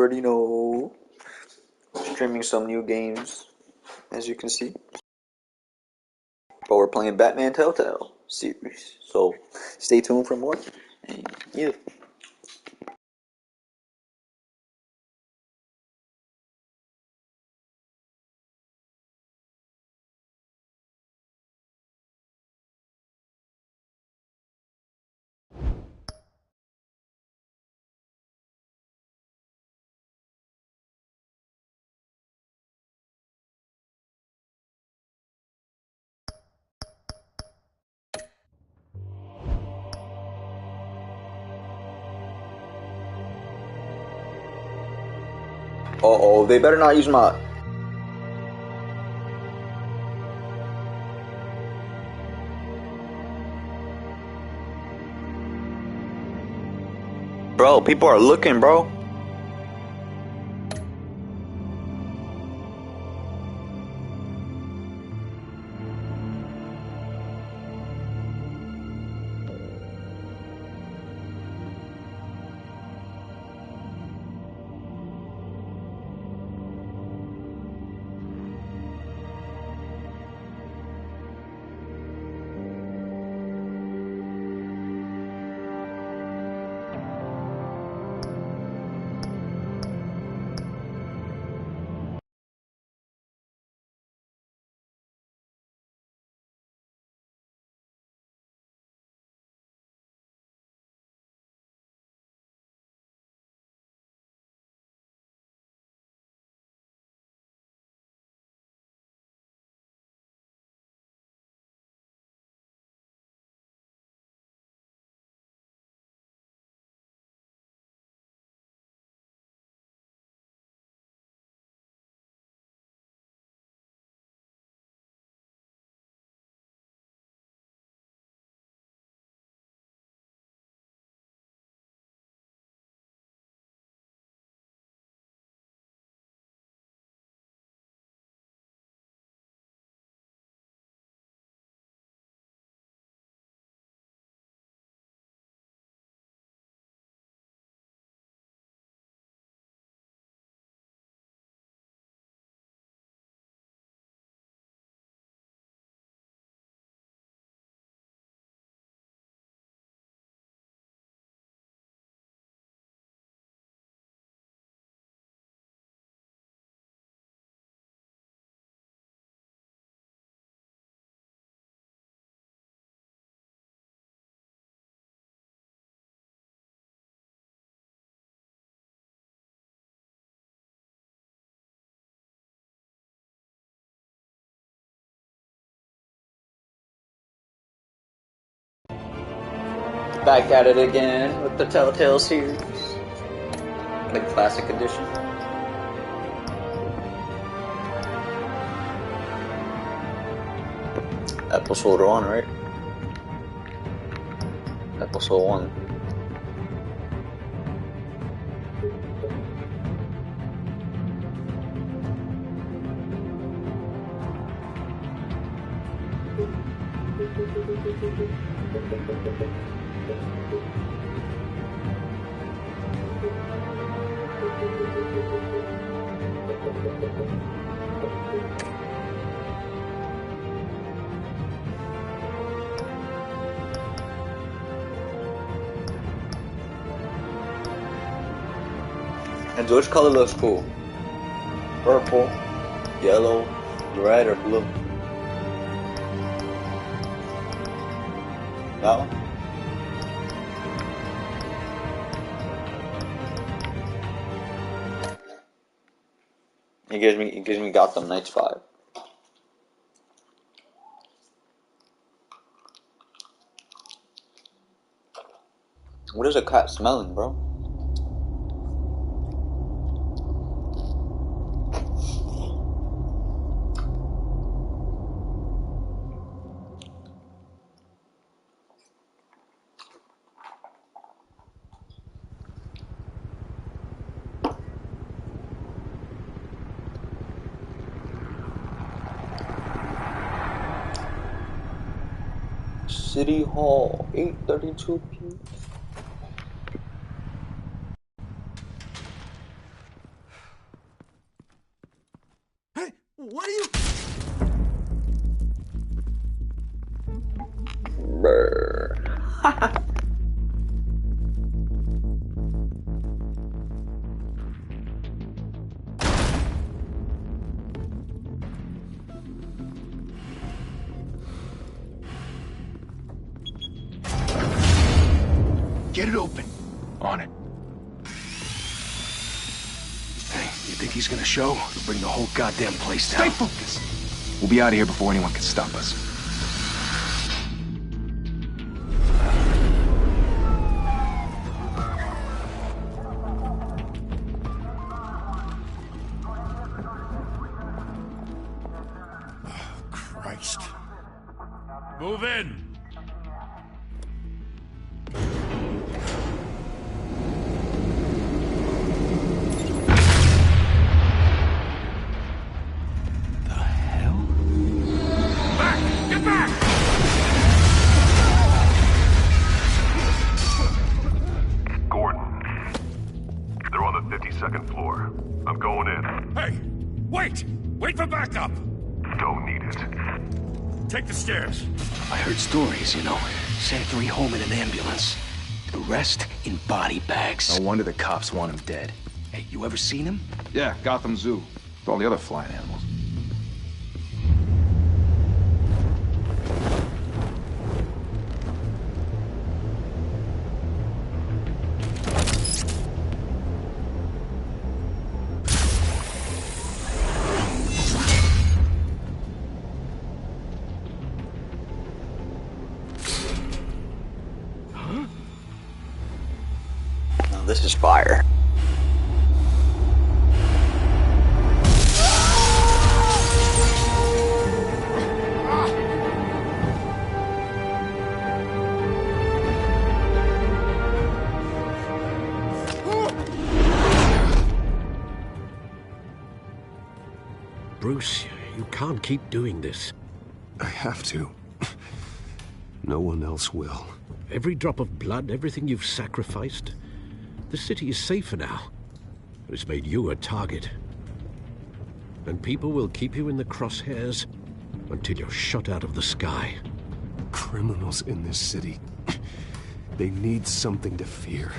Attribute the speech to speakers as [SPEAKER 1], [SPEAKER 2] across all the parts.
[SPEAKER 1] already know. Streaming some new games, as you can see. But we're playing Batman Telltale series. So stay tuned for more. And yeah. Uh-oh, they better not use my... Bro, people are looking, bro. Back at it again with the Telltale series. The classic edition. Episode 1, right? Episode 1. And which color looks cool? Purple, yellow, red, or blue? That one? It gives me Gotham Knights 5. What is a cat smelling, bro? City Hall, 8:32 p.m.
[SPEAKER 2] What are you...
[SPEAKER 1] Brr.
[SPEAKER 3] Get it open. On it. Hey, you think he's gonna show? He'll bring the whole goddamn place down. Stay focused. We'll be out of here before anyone can stop us.
[SPEAKER 2] Oh, Christ.
[SPEAKER 4] Move in!
[SPEAKER 3] The hell?
[SPEAKER 4] Back! Get back!
[SPEAKER 5] Gordon. They're on the 52nd floor. I'm going in.
[SPEAKER 4] Hey! Wait! Wait for backup!
[SPEAKER 5] Don't need it.
[SPEAKER 4] Take the stairs.
[SPEAKER 3] I heard stories, you know. Sent 3 home in an ambulance. The rest in body bags.
[SPEAKER 6] No wonder the cops want him dead.
[SPEAKER 3] Hey, you ever seen him?
[SPEAKER 6] Yeah, Gotham Zoo. With all the other flying animals.
[SPEAKER 1] Now this is fire.
[SPEAKER 7] Bruce, you can't keep doing this.
[SPEAKER 2] I have to. No one else will.
[SPEAKER 7] Every drop of blood, everything you've sacrificed. The city is safer now. But it's made you a target. And people will keep you in the crosshairs until you're shot out of the sky.
[SPEAKER 2] Criminals in this city. They need something to fear.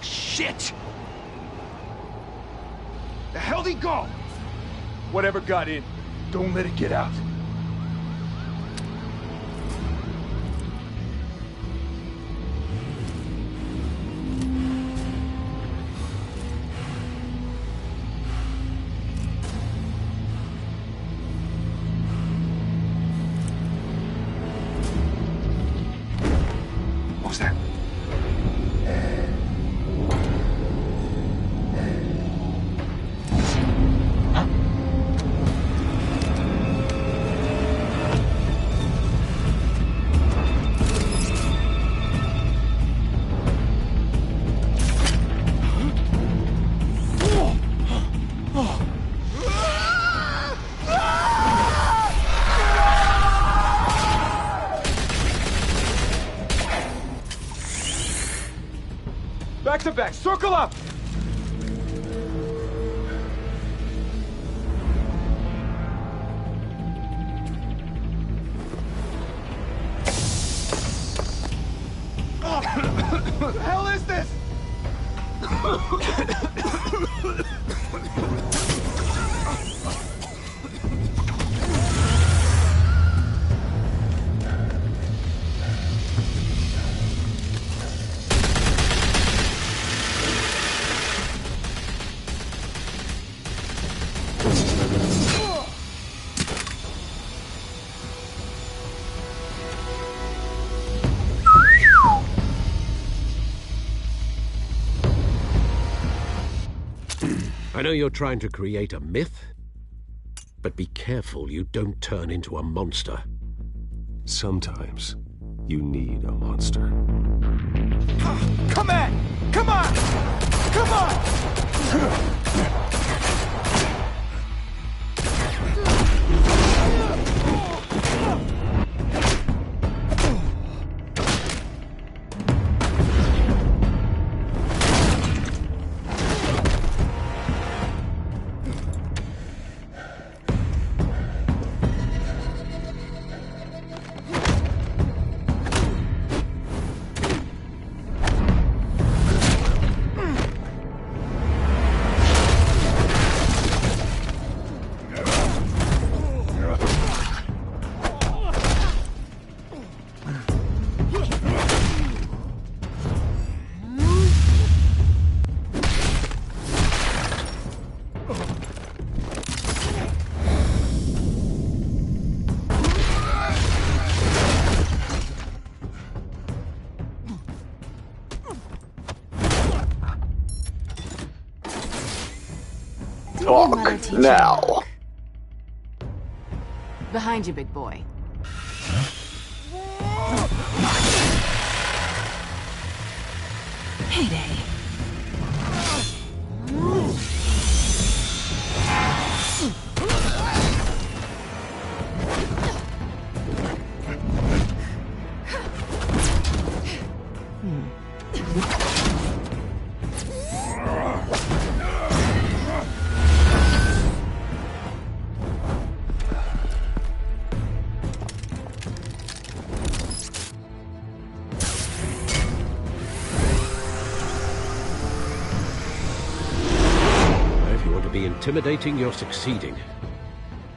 [SPEAKER 3] Shit! The hell'd he go? Whatever got in, don't let it get out. What was that? Back to back, circle up! What the hell is this?
[SPEAKER 7] I know you're trying to create a myth, but be careful you don't turn into a monster.
[SPEAKER 2] Sometimes you need a monster.
[SPEAKER 3] Come on! Come on! Come on!
[SPEAKER 1] Talk
[SPEAKER 8] mother teach you
[SPEAKER 1] now.
[SPEAKER 8] walk? Behind you, big boy. Heyday.
[SPEAKER 7] If you want to be intimidating, you're succeeding.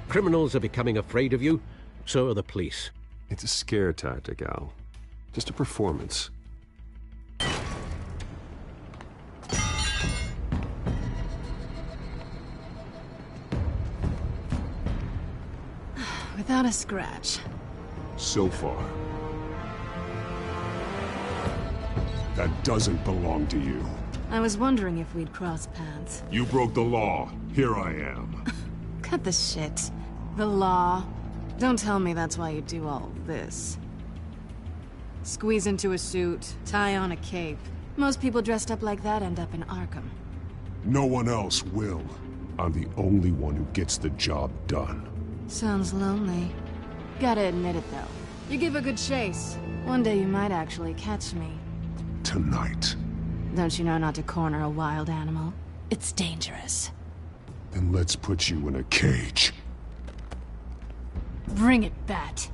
[SPEAKER 7] Criminals are becoming afraid of you, so are the police.
[SPEAKER 2] It's a scare tactic, Al. Just a performance.
[SPEAKER 8] Without a scratch.
[SPEAKER 2] So far. That doesn't belong to you.
[SPEAKER 8] I was wondering if we'd cross paths.
[SPEAKER 2] You broke the law. Here I am.
[SPEAKER 8] Cut the shit. The law. Don't tell me that's why you do all this. Squeeze into a suit, tie on a cape. Most people dressed up like that end up in Arkham.
[SPEAKER 2] No one else will. I'm the only one who gets the job done.
[SPEAKER 8] Sounds lonely. Gotta admit it, though. You give a good chase. One day you might actually catch me.
[SPEAKER 2] Tonight.
[SPEAKER 8] Don't you know not to corner a wild animal? It's dangerous.
[SPEAKER 2] Then let's put you in a cage.
[SPEAKER 8] Bring it, Bat.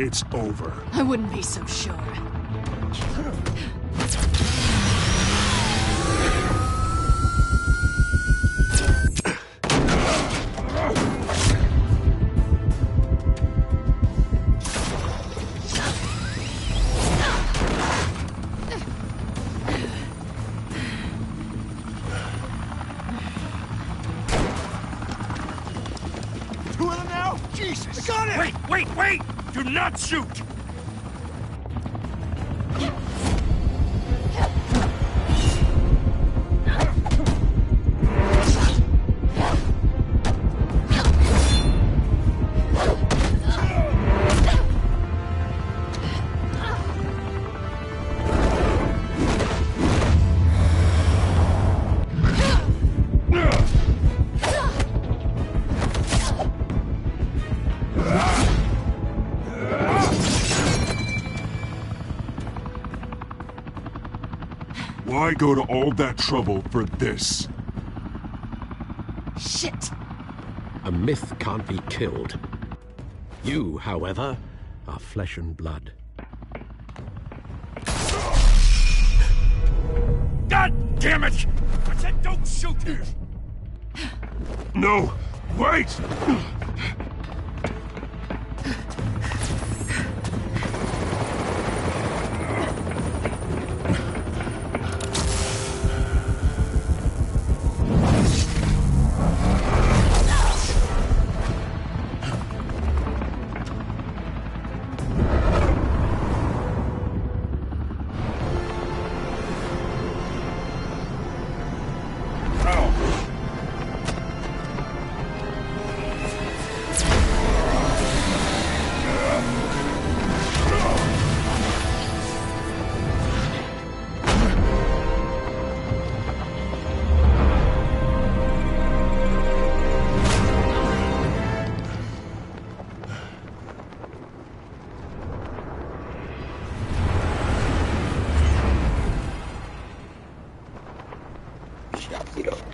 [SPEAKER 2] It's over.
[SPEAKER 8] I wouldn't be so sure.
[SPEAKER 3] Two of them now? Jesus! I got it!
[SPEAKER 4] Wait! Do not shoot!
[SPEAKER 2] Why go to all that trouble for this?
[SPEAKER 8] Shit!
[SPEAKER 7] A myth can't be killed. You, however, are flesh and blood.
[SPEAKER 4] God damn it! I said don't shoot him!
[SPEAKER 2] No! Wait!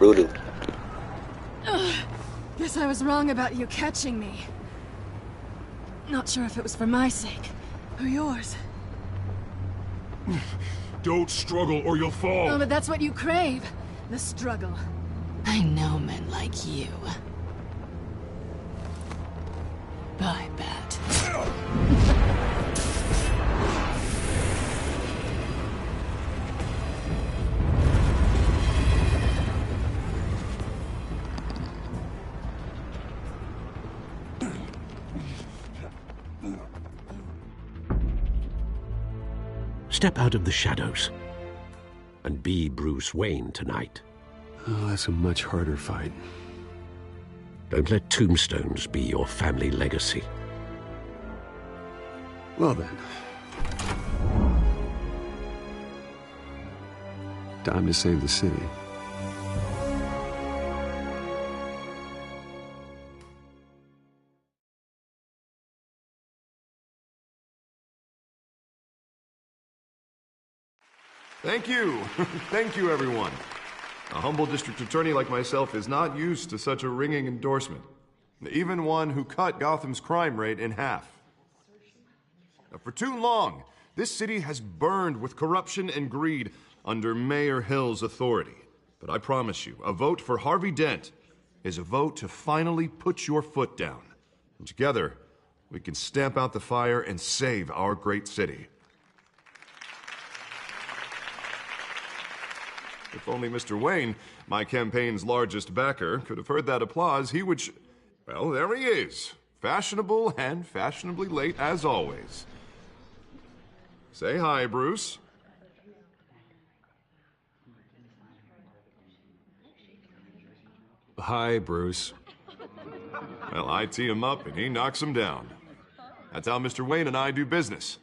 [SPEAKER 1] brutal.
[SPEAKER 8] Guess I was wrong about you catching me. Not sure if it was for my sake, or yours.
[SPEAKER 4] Don't struggle or you'll fall.
[SPEAKER 8] Oh, but that's what you crave. The struggle. I know men like you. Bye, Bat.
[SPEAKER 7] Step out of the shadows and be Bruce Wayne tonight.
[SPEAKER 2] Oh, that's a much harder fight.
[SPEAKER 7] Don't let tombstones be your family legacy.
[SPEAKER 2] Well then. Time to save the city.
[SPEAKER 9] Thank you. Thank you, everyone. A humble district attorney like myself is not used to such a ringing endorsement. Even one who cut Gotham's crime rate in half. Now, for too long, this city has burned with corruption and greed under Mayor Hill's authority. But I promise you, a vote for Harvey Dent is a vote to finally put your foot down. And together, we can stamp out the fire and save our great city. If only Mr. Wayne, my campaign's largest backer, could have heard that applause, he would well, there he is. Fashionable and fashionably late as always. Say hi, Bruce.
[SPEAKER 2] Hi, Bruce.
[SPEAKER 9] Well, I tee him up and he knocks him down. That's how Mr. Wayne and I do business.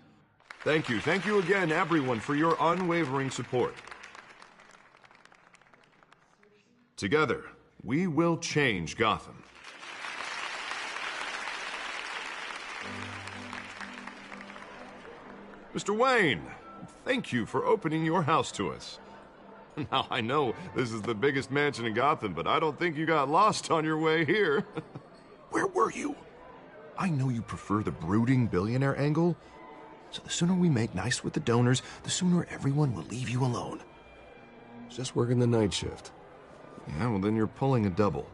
[SPEAKER 9] Thank you. Thank you again, everyone, for your unwavering support. Together, we will change Gotham. Mr. Wayne, thank you for opening your house to us. Now, I know this is the biggest mansion in Gotham, but I don't think you got lost on your way here. Where were you? I know you prefer the brooding billionaire angle, so the sooner we make nice with the donors, the sooner everyone will leave you alone.
[SPEAKER 2] Just working the night shift.
[SPEAKER 9] Yeah, well, then you're pulling a double.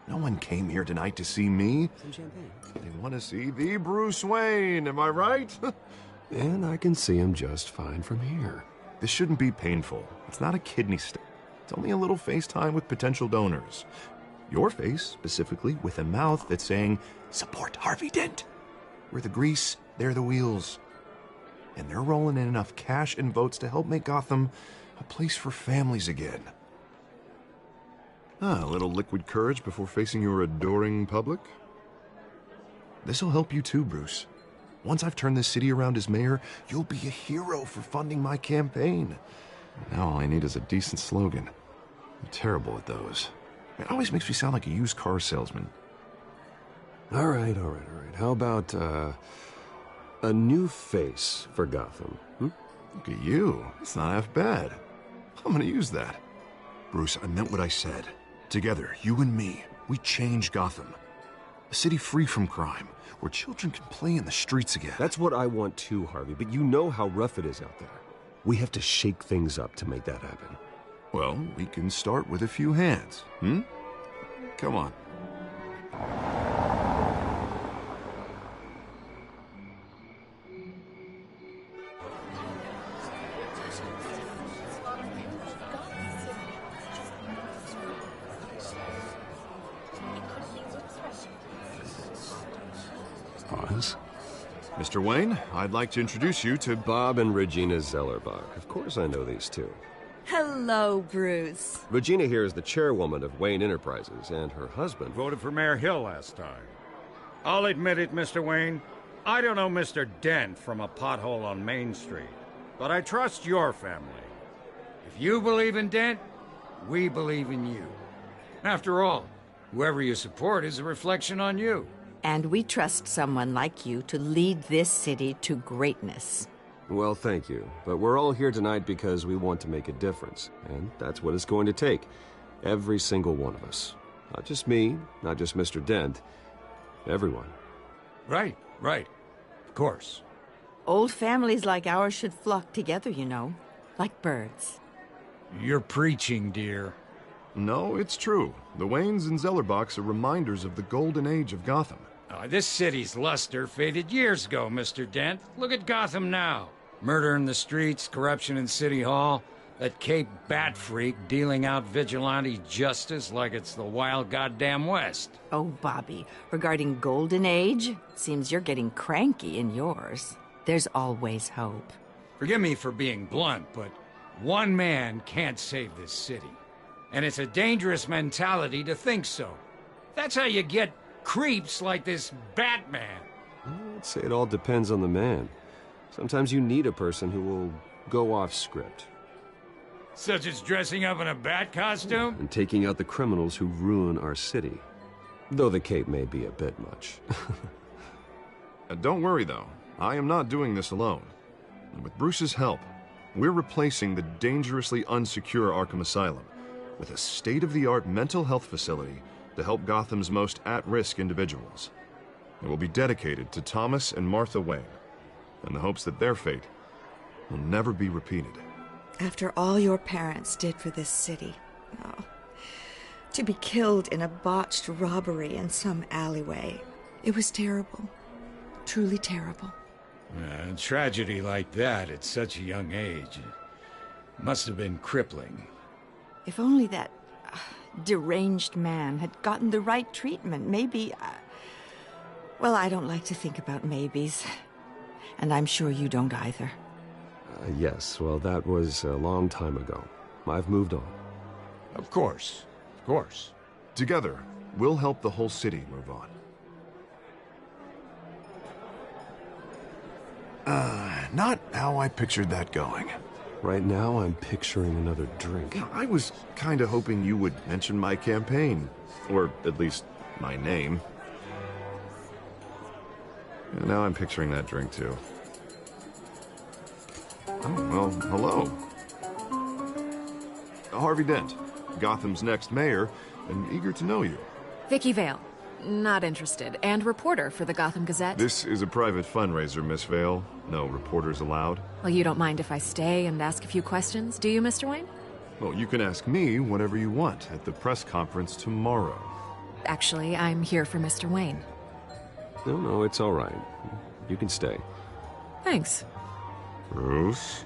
[SPEAKER 9] No one came here tonight to see me.
[SPEAKER 3] Some champagne.
[SPEAKER 9] They want to see the Bruce Wayne, am I right?
[SPEAKER 2] And I can see him just fine from here.
[SPEAKER 9] This shouldn't be painful. It's not a kidney stone. It's only a little FaceTime with potential donors. Your face, specifically, with a mouth that's saying, support Harvey Dent. We're the grease, they're the wheels. And they're rolling in enough cash and votes to help make Gotham a place for families again. A little liquid courage before facing your adoring public. This'll help you too, Bruce. Once I've turned this city around as mayor, you'll be a hero for funding my campaign. Now all I need is a decent slogan. I'm terrible at those. It always makes me sound like a used car salesman.
[SPEAKER 2] All right. How about, a new face for Gotham?
[SPEAKER 9] Look at you. It's not half bad. I'm gonna use that. Bruce, I meant what I said. Together, you and me, we change Gotham. A city free from crime, where children can play in the streets again.
[SPEAKER 2] That's what I want too, Harvey, but you know how rough it is out there. We have to shake things up to make that happen.
[SPEAKER 9] Well, we can start with a few hands, Come on.
[SPEAKER 2] Pause.
[SPEAKER 9] Mr. Wayne, I'd like to introduce you to
[SPEAKER 2] Bob and Regina Zellerbach. Of course I know these two.
[SPEAKER 10] Hello, Bruce.
[SPEAKER 2] Regina here is the chairwoman of Wayne Enterprises, and her husband...
[SPEAKER 4] Voted for Mayor Hill last time. I'll admit it, Mr. Wayne. I don't know Mr. Dent from a pothole on Main Street, but I trust your family. If you believe in Dent, we believe in you. After all, whoever you support is a reflection on you.
[SPEAKER 10] And we trust someone like you to lead this city to greatness.
[SPEAKER 2] Well, thank you. But we're all here tonight because we want to make a difference, and that's what it's going to take. Every single one of us. Not just me, not just Mr. Dent. Everyone.
[SPEAKER 4] Right. Of course.
[SPEAKER 10] Old families like ours should flock together, you know, like birds.
[SPEAKER 4] You're preaching, dear.
[SPEAKER 9] No, it's true. The Waynes and Zellerbachs are reminders of the golden age of Gotham.
[SPEAKER 4] This city's luster faded years ago, Mr. Dent. Look at Gotham now. Murder in the streets, corruption in City Hall, that Cape Bat freak dealing out vigilante justice like it's the wild goddamn West.
[SPEAKER 10] Oh, Bobby, regarding Golden Age, seems you're getting cranky in yours. There's always hope.
[SPEAKER 4] Forgive me for being blunt, but one man can't save this city. And it's a dangerous mentality to think so. That's how you get creeps like this Batman.
[SPEAKER 2] I'd say it all depends on the man. Sometimes you need a person who will go off script.
[SPEAKER 4] Such as dressing up in a bat costume?
[SPEAKER 2] And taking out the criminals who ruin our city. Though the cape may be a bit much.
[SPEAKER 9] Don't worry, though. I am not doing this alone. And with Bruce's help, we're replacing the dangerously unsecure Arkham Asylum with a state-of-the-art mental health facility to help Gotham's most at-risk individuals. It will be dedicated to Thomas and Martha Wayne, in the hopes that their fate will never be repeated.
[SPEAKER 11] After all your parents did for this city, oh, to be killed in a botched robbery in some alleyway, it was terrible. Truly terrible.
[SPEAKER 4] A tragedy like that at such a young age must have been crippling.
[SPEAKER 10] If only that deranged man had gotten the right treatment, maybe... well, I don't like to think about maybes. And I'm sure you don't either.
[SPEAKER 2] Yes, well, that was a long time ago. I've moved on.
[SPEAKER 4] Of course.
[SPEAKER 9] Together, we'll help the whole city move on. Not how I pictured that going.
[SPEAKER 2] Right now, I'm picturing another drink.
[SPEAKER 9] I was kind of hoping you would mention my campaign. Or at least my name. And now I'm picturing that drink, too. Oh, well, hello. Harvey Dent, Gotham's next mayor, and eager to know you.
[SPEAKER 12] Vicky Vale. Not interested. And reporter for the Gotham Gazette.
[SPEAKER 9] This is a private fundraiser, Miss Vale. No reporters allowed.
[SPEAKER 12] Well, you don't mind if I stay and ask a few questions, do you, Mr. Wayne?
[SPEAKER 9] Well, you can ask me whatever you want at the press conference tomorrow.
[SPEAKER 12] Actually, I'm here for Mr. Wayne.
[SPEAKER 2] No, it's all right. You can stay.
[SPEAKER 12] Thanks.
[SPEAKER 9] Bruce?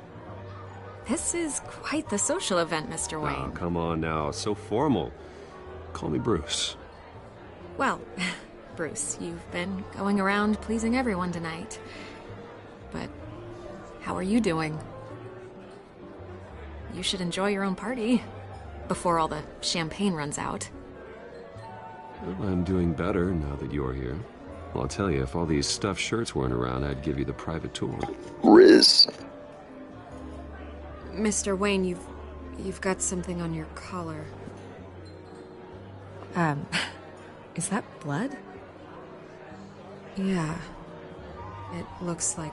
[SPEAKER 12] This is quite the social event, Mr. Wayne.
[SPEAKER 2] Oh, come on now. So formal. Call me Bruce.
[SPEAKER 12] Well, Bruce, you've been going around pleasing everyone tonight. But how are you doing? You should enjoy your own party before all the champagne runs out.
[SPEAKER 2] Well, I'm doing better now that you're here. Well, I'll tell you, if all these stuffed shirts weren't around, I'd give you the private tour.
[SPEAKER 1] Riz.
[SPEAKER 12] Mr. Wayne, you've got something on your collar. Is that blood? Yeah. It looks like...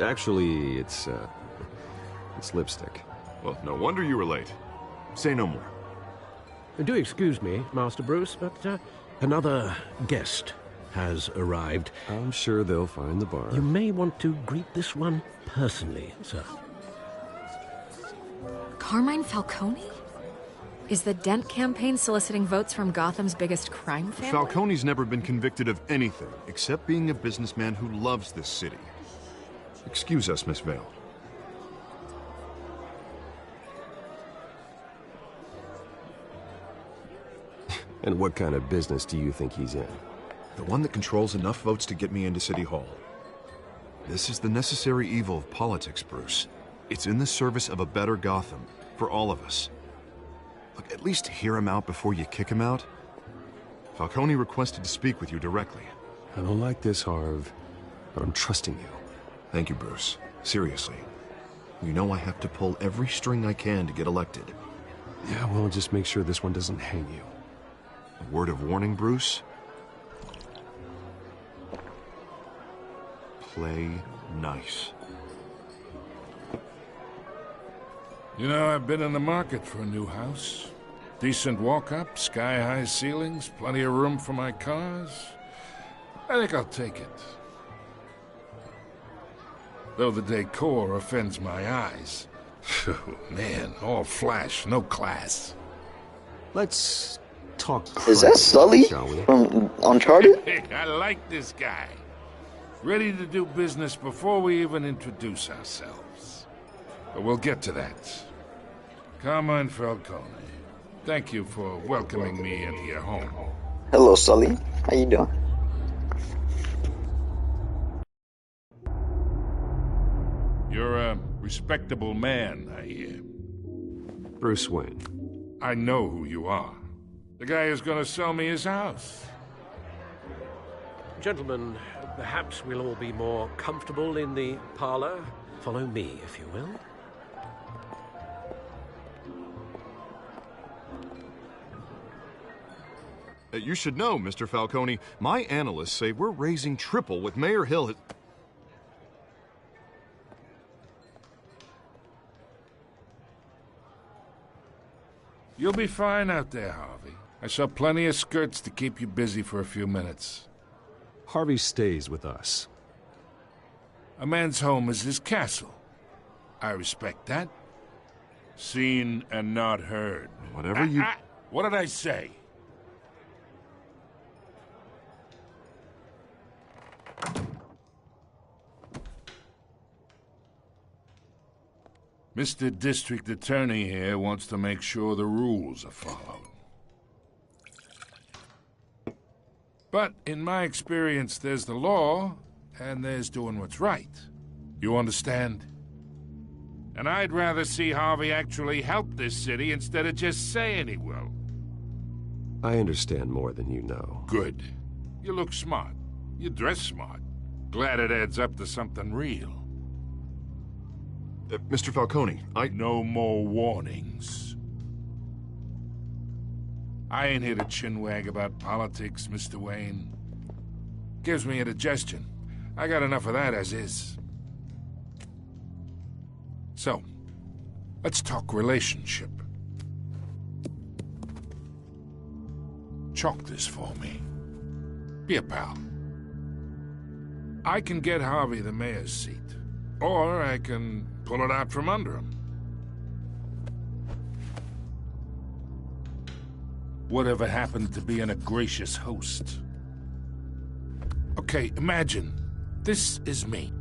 [SPEAKER 2] Actually, it's lipstick.
[SPEAKER 9] Well, no wonder you were late. Say no more.
[SPEAKER 7] Do excuse me, Master Bruce, but another guest has arrived.
[SPEAKER 2] I'm sure they'll find the bar.
[SPEAKER 7] You may want to greet this one personally, sir.
[SPEAKER 12] Carmine Falcone? Is the Dent campaign soliciting votes from Gotham's biggest crime family?
[SPEAKER 9] Falcone's never been convicted of anything except being a businessman who loves this city. Excuse us, Miss Vale.
[SPEAKER 2] And what kind of business do you think he's in?
[SPEAKER 9] The one that controls enough votes to get me into City Hall. This is the necessary evil of politics, Bruce. It's in the service of a better Gotham, for all of us. Look, at least hear him out before you kick him out. Falcone requested to speak with you directly.
[SPEAKER 2] I don't like this, Harv, but I'm trusting you.
[SPEAKER 9] Thank you, Bruce. Seriously. You know I have to pull every string I can to get elected.
[SPEAKER 2] Yeah, well, just make sure this one doesn't hang you.
[SPEAKER 9] A word of warning, Bruce? Play nice.
[SPEAKER 13] You know, I've been in the market for a new house. Decent walk-up, sky-high ceilings, plenty of room for my cars. I think I'll take it. Though the decor offends my eyes. Oh, man, all flash, no class.
[SPEAKER 2] Let's talk
[SPEAKER 1] Is that Sully
[SPEAKER 2] shall we?
[SPEAKER 1] from Uncharted?
[SPEAKER 13] I like this guy. Ready to do business before we even introduce ourselves. But we'll get to that. Carmine Falcone, thank you for welcoming me into your home.
[SPEAKER 1] Hello, Sully. How you doing?
[SPEAKER 13] You're a respectable man, I hear.
[SPEAKER 2] Bruce Wayne.
[SPEAKER 13] I know who you are. The guy who's gonna sell me his house.
[SPEAKER 7] Gentlemen, perhaps we'll all be more comfortable in the parlor. Follow me, if you will.
[SPEAKER 9] You should know, Mr. Falcone, my analysts say we're raising triple with Mayor Hill.
[SPEAKER 13] You'll be fine out there, Harvey. I saw plenty of skirts to keep you busy for a few minutes.
[SPEAKER 2] Harvey stays with us.
[SPEAKER 13] A man's home is his castle. I respect that. Seen and not heard.
[SPEAKER 9] Whatever you...
[SPEAKER 13] What did I say? Mr. District Attorney here wants to make sure the rules are followed. But in my experience, there's the law, and there's doing what's right. You understand? And I'd rather see Harvey actually help this city instead of just saying he will.
[SPEAKER 2] I understand more than you know.
[SPEAKER 13] Good. You look smart. You dress smart. Glad it adds up to something real.
[SPEAKER 9] Mr. Falcone,
[SPEAKER 13] No more warnings. I ain't here to chinwag about politics, Mr. Wayne. Gives me indigestion. I got enough of that as is. So, let's talk relationship. Chalk this for me. Be a pal. I can get Harvey the mayor's seat, or I can pull it out from under him. Whatever happened to being a gracious host? Okay, imagine this is me.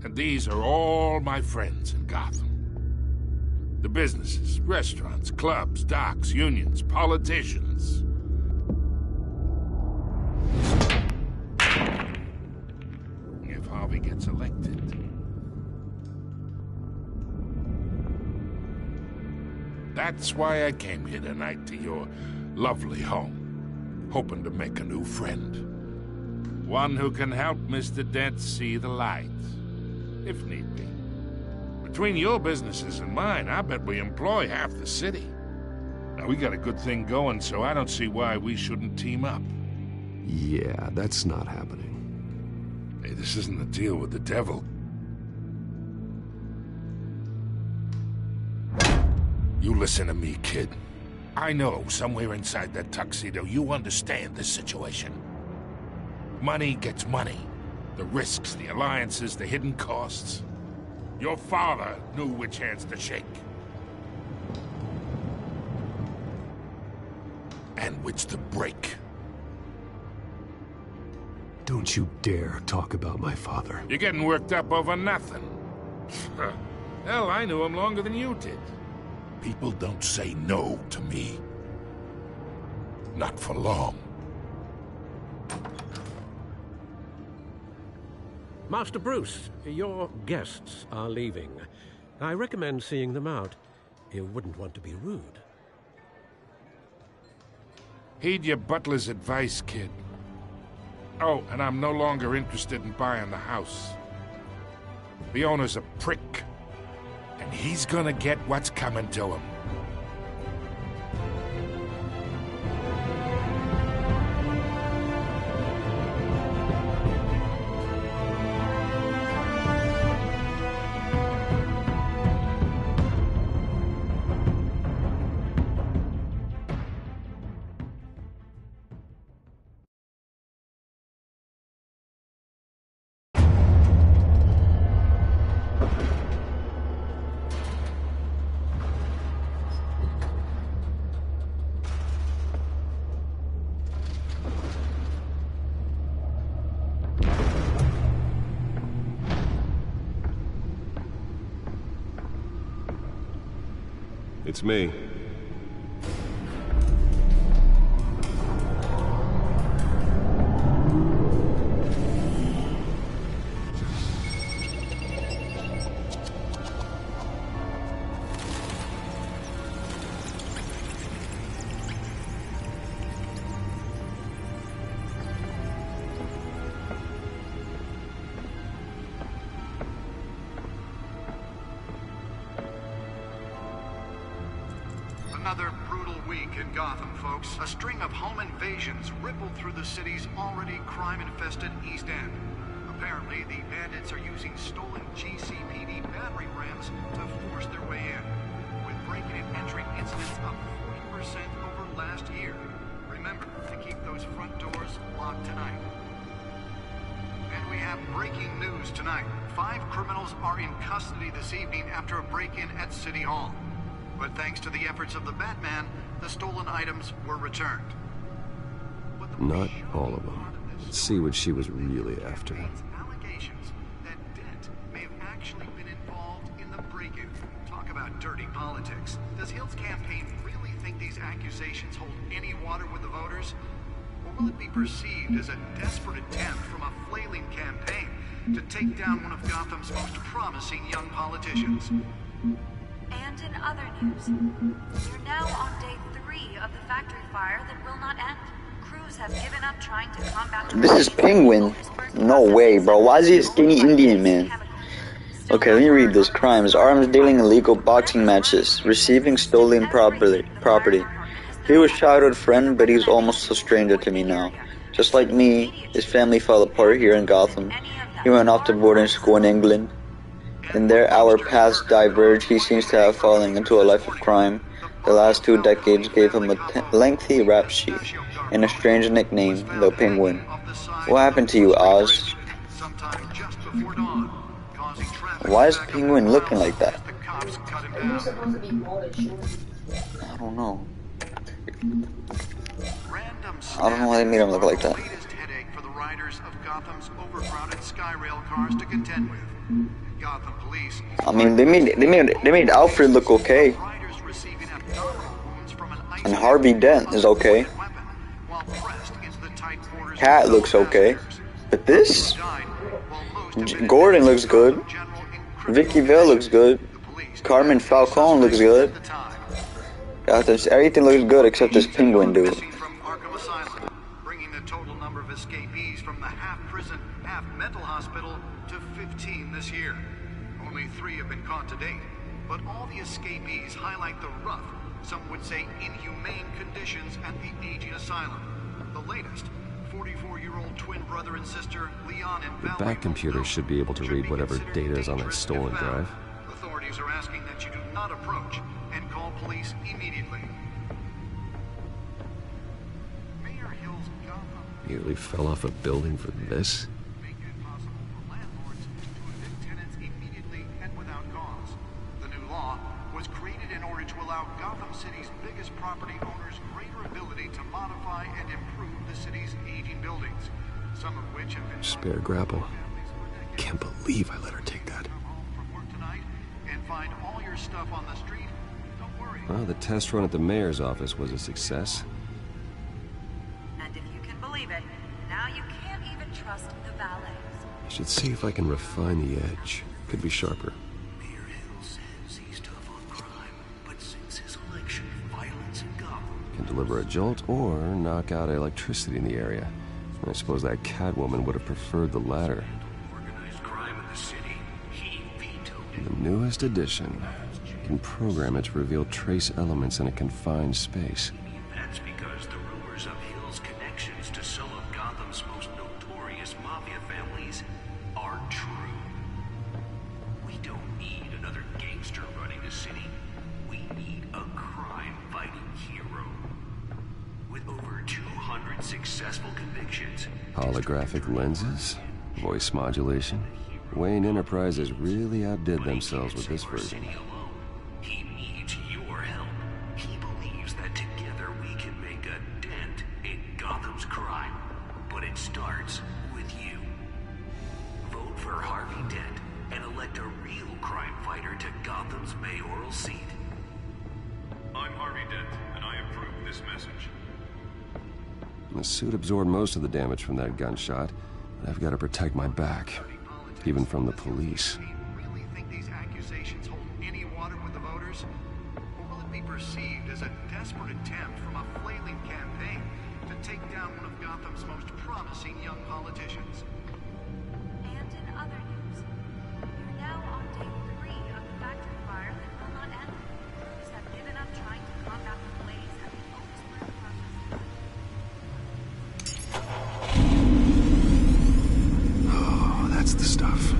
[SPEAKER 13] And these are all my friends in Gotham. The businesses, restaurants, clubs, docks, unions, politicians. If Harvey gets elected, that's why I came here tonight to your lovely home, hoping to make a new friend. One who can help Mr. Dent see the light, if need be. Between your businesses and mine, I bet we employ half the city. Now, we got a good thing going, so I don't see why we shouldn't team up.
[SPEAKER 2] Yeah, that's not happening.
[SPEAKER 13] Hey, this isn't a deal with the devil. You listen to me, kid. I know somewhere inside that tuxedo you understand this situation. Money gets money. The risks, the alliances, the hidden costs. Your father knew which hands to shake. And which to break.
[SPEAKER 2] Don't you dare talk about my father.
[SPEAKER 13] You're getting worked up over nothing. Hell, I knew him longer than you did. People don't say no to me. Not for long.
[SPEAKER 7] Master Bruce, your guests are leaving. I recommend seeing them out. You wouldn't want to be rude.
[SPEAKER 13] Heed your butler's advice, kid. Oh, and I'm no longer interested in buying the house. The owner's a prick. And he's gonna get what's coming to him.
[SPEAKER 2] It's me.
[SPEAKER 14] Another brutal week in Gotham, folks. A string of home invasions rippled through the city's already crime-infested East End. Apparently, the bandits are using stolen GCPD battering rams to force their way in, with breaking and entering incidents up 40% over last year. Remember to keep those front doors locked tonight. And we have breaking news tonight. 5 criminals are in custody this evening after a break-in at City Hall. But thanks to the efforts of the Batman, the stolen items were returned.
[SPEAKER 2] Not all of them. Let's see what she was really after.
[SPEAKER 14] Allegations that Dent may have actually been involved in the break-in. Talk about dirty politics. Does Hill's campaign really think these accusations hold any water with the voters? Or will it be perceived as a desperate attempt from a flailing campaign to take down one of Gotham's most promising young politicians?
[SPEAKER 15] And in other news, you're now on day 3 of the factory fire that will not end. Crews have given up trying to combat the
[SPEAKER 1] This is Penguin. No way, bro. Why is he a skinny Indian man? Okay, let me read this. Crimes. Arms dealing illegal boxing matches. Receiving stolen property. He was childhood friend, but he's almost a stranger to me now. Just like me, his family fell apart here in Gotham. He went off to boarding school in England. And there our paths diverge. He seems to have fallen into a life of crime. The last 2 decades gave him a lengthy rap sheet and a strange nickname, the Penguin. What happened to you, Oz? Why is Penguin looking like that? I don't know. I don't know why they made him look like that.
[SPEAKER 14] For the riders of Gotham's overcrowded Skyrail cars to contend with. Gotham police.
[SPEAKER 1] I mean, they made Alfred look okay, and Harvey Dent is okay. Cat looks okay, but this Gordon looks good. Vicky Vale looks good. Carmen Falcone looks good. Everything looks good except this Penguin dude.
[SPEAKER 14] Bringing the total number of escapees from the half-prison, half-mental hospital to 15 this year. Only 3 have been caught to date, but all the escapees highlight the rough, some would say inhumane conditions at the aging asylum. The latest, 44-year-old twin brother and sister, Leon and Valerie.
[SPEAKER 2] The back computer should be able to read whatever data is on that stolen drive.
[SPEAKER 14] Authorities are asking that you do not approach and call police immediately. Mayor Hill's Gotham
[SPEAKER 2] Nearly fell off a building for this?
[SPEAKER 14] Gotham City's biggest property owners greater ability to modify and improve the city's aging buildings, some of which have been
[SPEAKER 2] spare grapple. Can't believe I let her take that.
[SPEAKER 14] From work tonight and find all your stuff on the street. Don't worry.
[SPEAKER 2] Well, the test run at the mayor's office was a success.
[SPEAKER 15] And if you can believe it, now you can't even trust the valets.
[SPEAKER 2] I should see if I can refine the edge. Could be sharper. Can deliver a jolt or knock out electricity in the area. I suppose that Catwoman would have preferred the latter.
[SPEAKER 14] Organized crime in the city. He vetoed it.
[SPEAKER 2] The newest edition can program it to reveal trace elements in a confined space.
[SPEAKER 14] That's because the rumors of Hill's connections to some of Gotham's most notorious mafia families are true. We don't need another gangster running the city. We need a crime-fighting hero. With over 200 successful convictions.
[SPEAKER 2] Holographic lenses, voice modulation. Wayne Enterprises really outdid themselves with this version.
[SPEAKER 14] He needs your help. He believes that together we can make a dent in Gotham's crime. But it starts with you. Vote for Harvey Dent and elect a real crime fighter to Gotham's mayoral seat.
[SPEAKER 5] Harvey Dent, and I approve this message.
[SPEAKER 2] The suit absorbed most of the damage from that gunshot, but I've got to protect my back, even from the police.
[SPEAKER 14] Really think these accusations hold any water with the voters? Or will it be perceived as a desperate attempt from a flailing campaign to take down one of Gotham's most promising young politicians?
[SPEAKER 15] And in other news, you're now on day 3 of the factory fire that will not end. Crews have given up trying to combat the blaze at the Otisburg processing.
[SPEAKER 2] Oh, that's the stuff.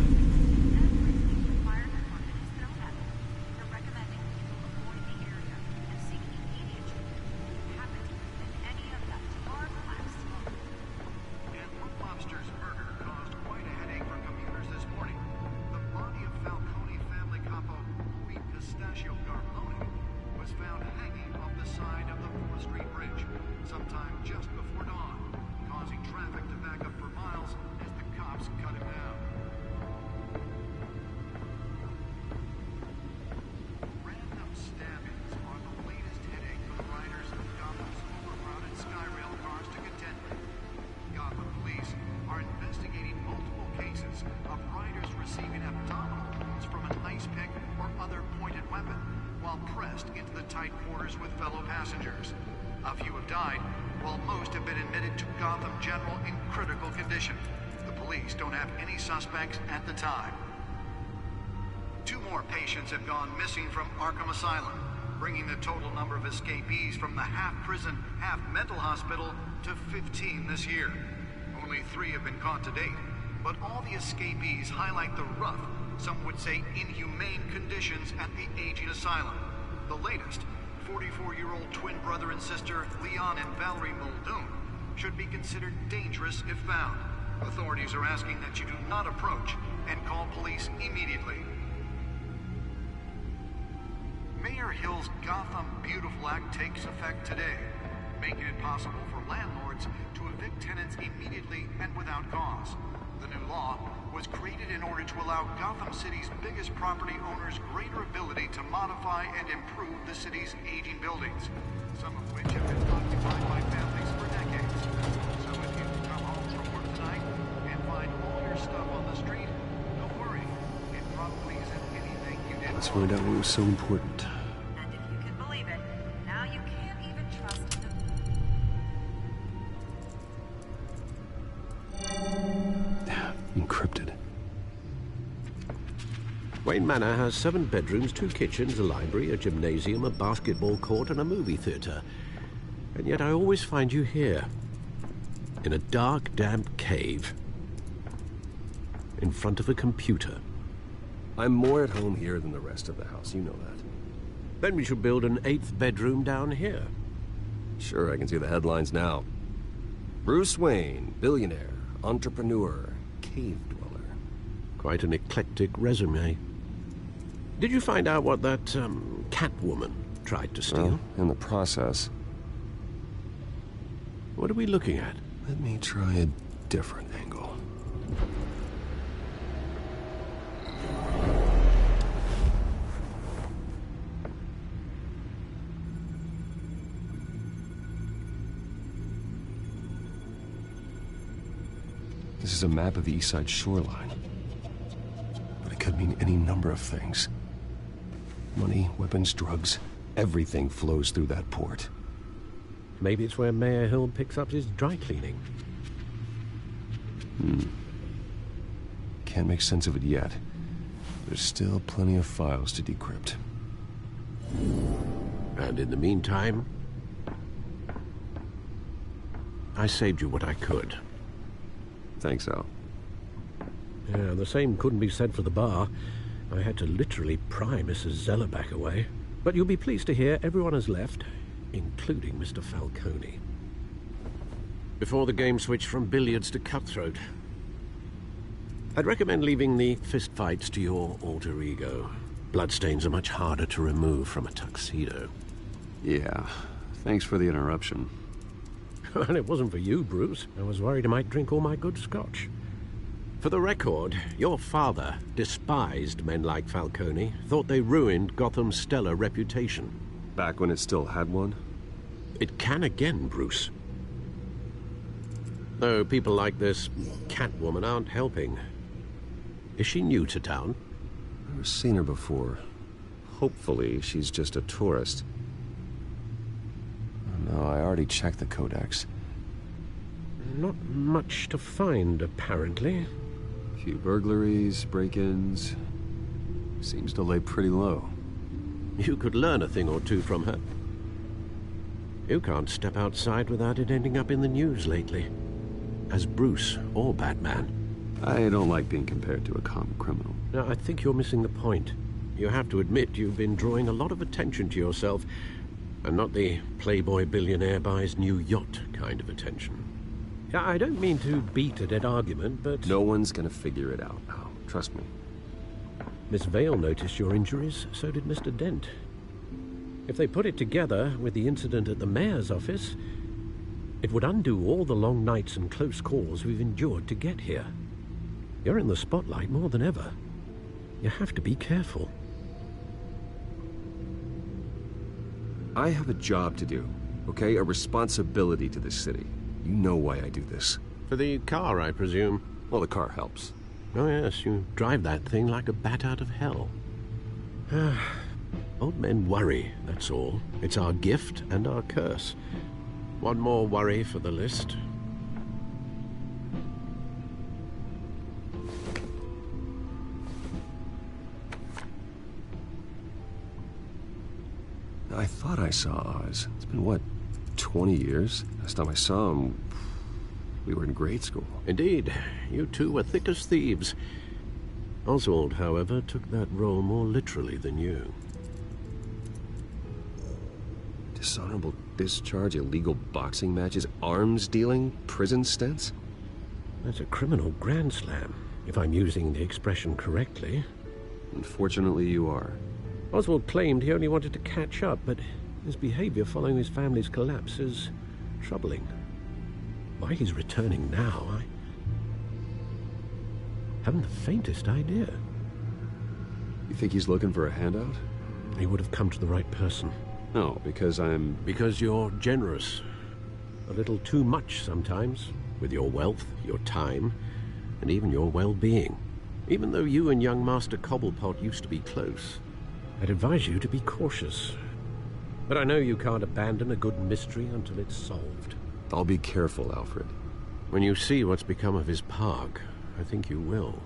[SPEAKER 14] sometime just before dawn, causing traffic to back up for miles as the cops cut him down. Random stabbings are the latest headache for the riders of Gotham's overcrowded Skyrail cars to contend with. Gotham police are investigating multiple cases of riders receiving abdominal wounds from an ice pick or other pointed weapon while pressed into the tight quarters with fellow passengers. A few have died, while most have been admitted to Gotham General in critical condition. The police don't have any suspects at the time. 2 more patients have gone missing from Arkham Asylum, bringing the total number of escapees from the half-prison, half-mental hospital to 15 this year. Only 3 have been caught to date, but all the escapees highlight the rough, some would say inhumane conditions at the aging asylum. The latest, 44-year-old twin brother and sister Leon and Valerie Muldoon, should be considered dangerous if found. Authorities are asking that you do not approach and call police immediately. Mayor Hill's Gotham Beautiful Act takes effect today, making it possible for landlords to evict tenants immediately and without cause. The new law was created in order to allow Gotham City's biggest property owners greater ability to modify and improve the city's aging buildings, some of which have been occupied by families for decades. So if you come home from work tonight and find all your stuff on the street, don't worry. It probably isn't anything you did.
[SPEAKER 2] Let's find out what was so important.
[SPEAKER 15] And if you can believe it, now you can't even trust them.
[SPEAKER 2] Encrypted.
[SPEAKER 7] Wayne Manor has 7 bedrooms, 2 kitchens, a library, a gymnasium, a basketball court, and a movie theater. And yet I always find you here, in a dark, damp cave, in front of a computer.
[SPEAKER 2] I'm more at home here than the rest of the house, you know that.
[SPEAKER 7] Then we should build an 8th bedroom down here.
[SPEAKER 2] Sure, I can see the headlines now. Bruce Wayne, billionaire, entrepreneur, cave dweller.
[SPEAKER 7] Quite an eclectic resume. Did you find out what that, Catwoman tried to steal?
[SPEAKER 2] Well, in the process.
[SPEAKER 7] What are we looking at?
[SPEAKER 2] Let me try a different angle. This is a map of the East Side shoreline. But it could mean any number of things. Money, weapons, drugs, everything flows through that port.
[SPEAKER 7] Maybe it's where Mayor Hill picks up his dry cleaning.
[SPEAKER 2] Can't make sense of it yet. There's still plenty of files to decrypt.
[SPEAKER 7] And in the meantime, I saved you what I could.
[SPEAKER 2] Thanks, Al.
[SPEAKER 7] Yeah, the same couldn't be said for the bar. I had to literally pry Mrs. Zeller back away. But you'll be pleased to hear everyone has left, including Mr. Falcone. Before the game switched from billiards to cutthroat. I'd recommend leaving the fistfights to your alter ego. Bloodstains are much harder to remove from a tuxedo.
[SPEAKER 2] Yeah, thanks for the interruption.
[SPEAKER 7] And it wasn't for you, Bruce. I was worried I might drink all my good scotch. For the record, your father despised men like Falcone, thought they ruined Gotham's stellar reputation.
[SPEAKER 2] Back when it still had one?
[SPEAKER 7] It can again, Bruce. Though people like this Catwoman aren't helping. Is she new to town?
[SPEAKER 2] I've never seen her before. Hopefully, she's just a tourist. Oh, no, I already checked the codex.
[SPEAKER 7] Not much to find, apparently.
[SPEAKER 2] A few burglaries, break-ins. Seems to lay pretty low.
[SPEAKER 7] You could learn a thing or two from her. You can't step outside without it ending up in the news lately. As Bruce or Batman.
[SPEAKER 2] I don't like being compared to a common criminal.
[SPEAKER 7] No, I think you're missing the point. You have to admit you've been drawing a lot of attention to yourself, and not the playboy billionaire buys new yacht kind of attention. I don't mean to beat a dead argument, but...
[SPEAKER 2] No one's gonna figure it out now. Trust me.
[SPEAKER 7] Miss Vale noticed your injuries, so did Mr. Dent. If they put it together with the incident at the mayor's office, it would undo all the long nights and close calls we've endured to get here. You're in the spotlight more than ever. You have to be careful.
[SPEAKER 2] I have a job to do, okay? A responsibility to this city. You know why I do this.
[SPEAKER 7] For the car, I presume?
[SPEAKER 2] Well, the car helps.
[SPEAKER 7] Oh yes, you drive that thing like a bat out of hell. Old men worry, that's all. It's our gift and our curse. One more worry for the list.
[SPEAKER 2] I thought I saw Oz. It's been, what, 20 years? Last time I saw him, we were in grade school.
[SPEAKER 7] Indeed. You two were thick as thieves. Oswald, however, took that role more literally than you.
[SPEAKER 2] Dishonorable discharge, illegal boxing matches, arms dealing, prison stints?
[SPEAKER 7] That's a criminal grand slam, if I'm using the expression correctly.
[SPEAKER 2] Unfortunately, you are.
[SPEAKER 7] Oswald claimed he only wanted to catch up, but his behavior following his family's collapse is troubling. Why he's returning now, I haven't the faintest idea.
[SPEAKER 2] You think he's looking for a handout?
[SPEAKER 7] He would have come to the right person.
[SPEAKER 2] No, because I'm...
[SPEAKER 7] Because you're generous. A little too much sometimes, with your wealth, your time, and even your well-being. Even though you and young Master Cobblepot used to be close, I'd advise you to be cautious. But I know you can't abandon a good mystery until it's solved.
[SPEAKER 2] I'll be careful, Alfred.
[SPEAKER 7] When you see what's become of his park, I think you will.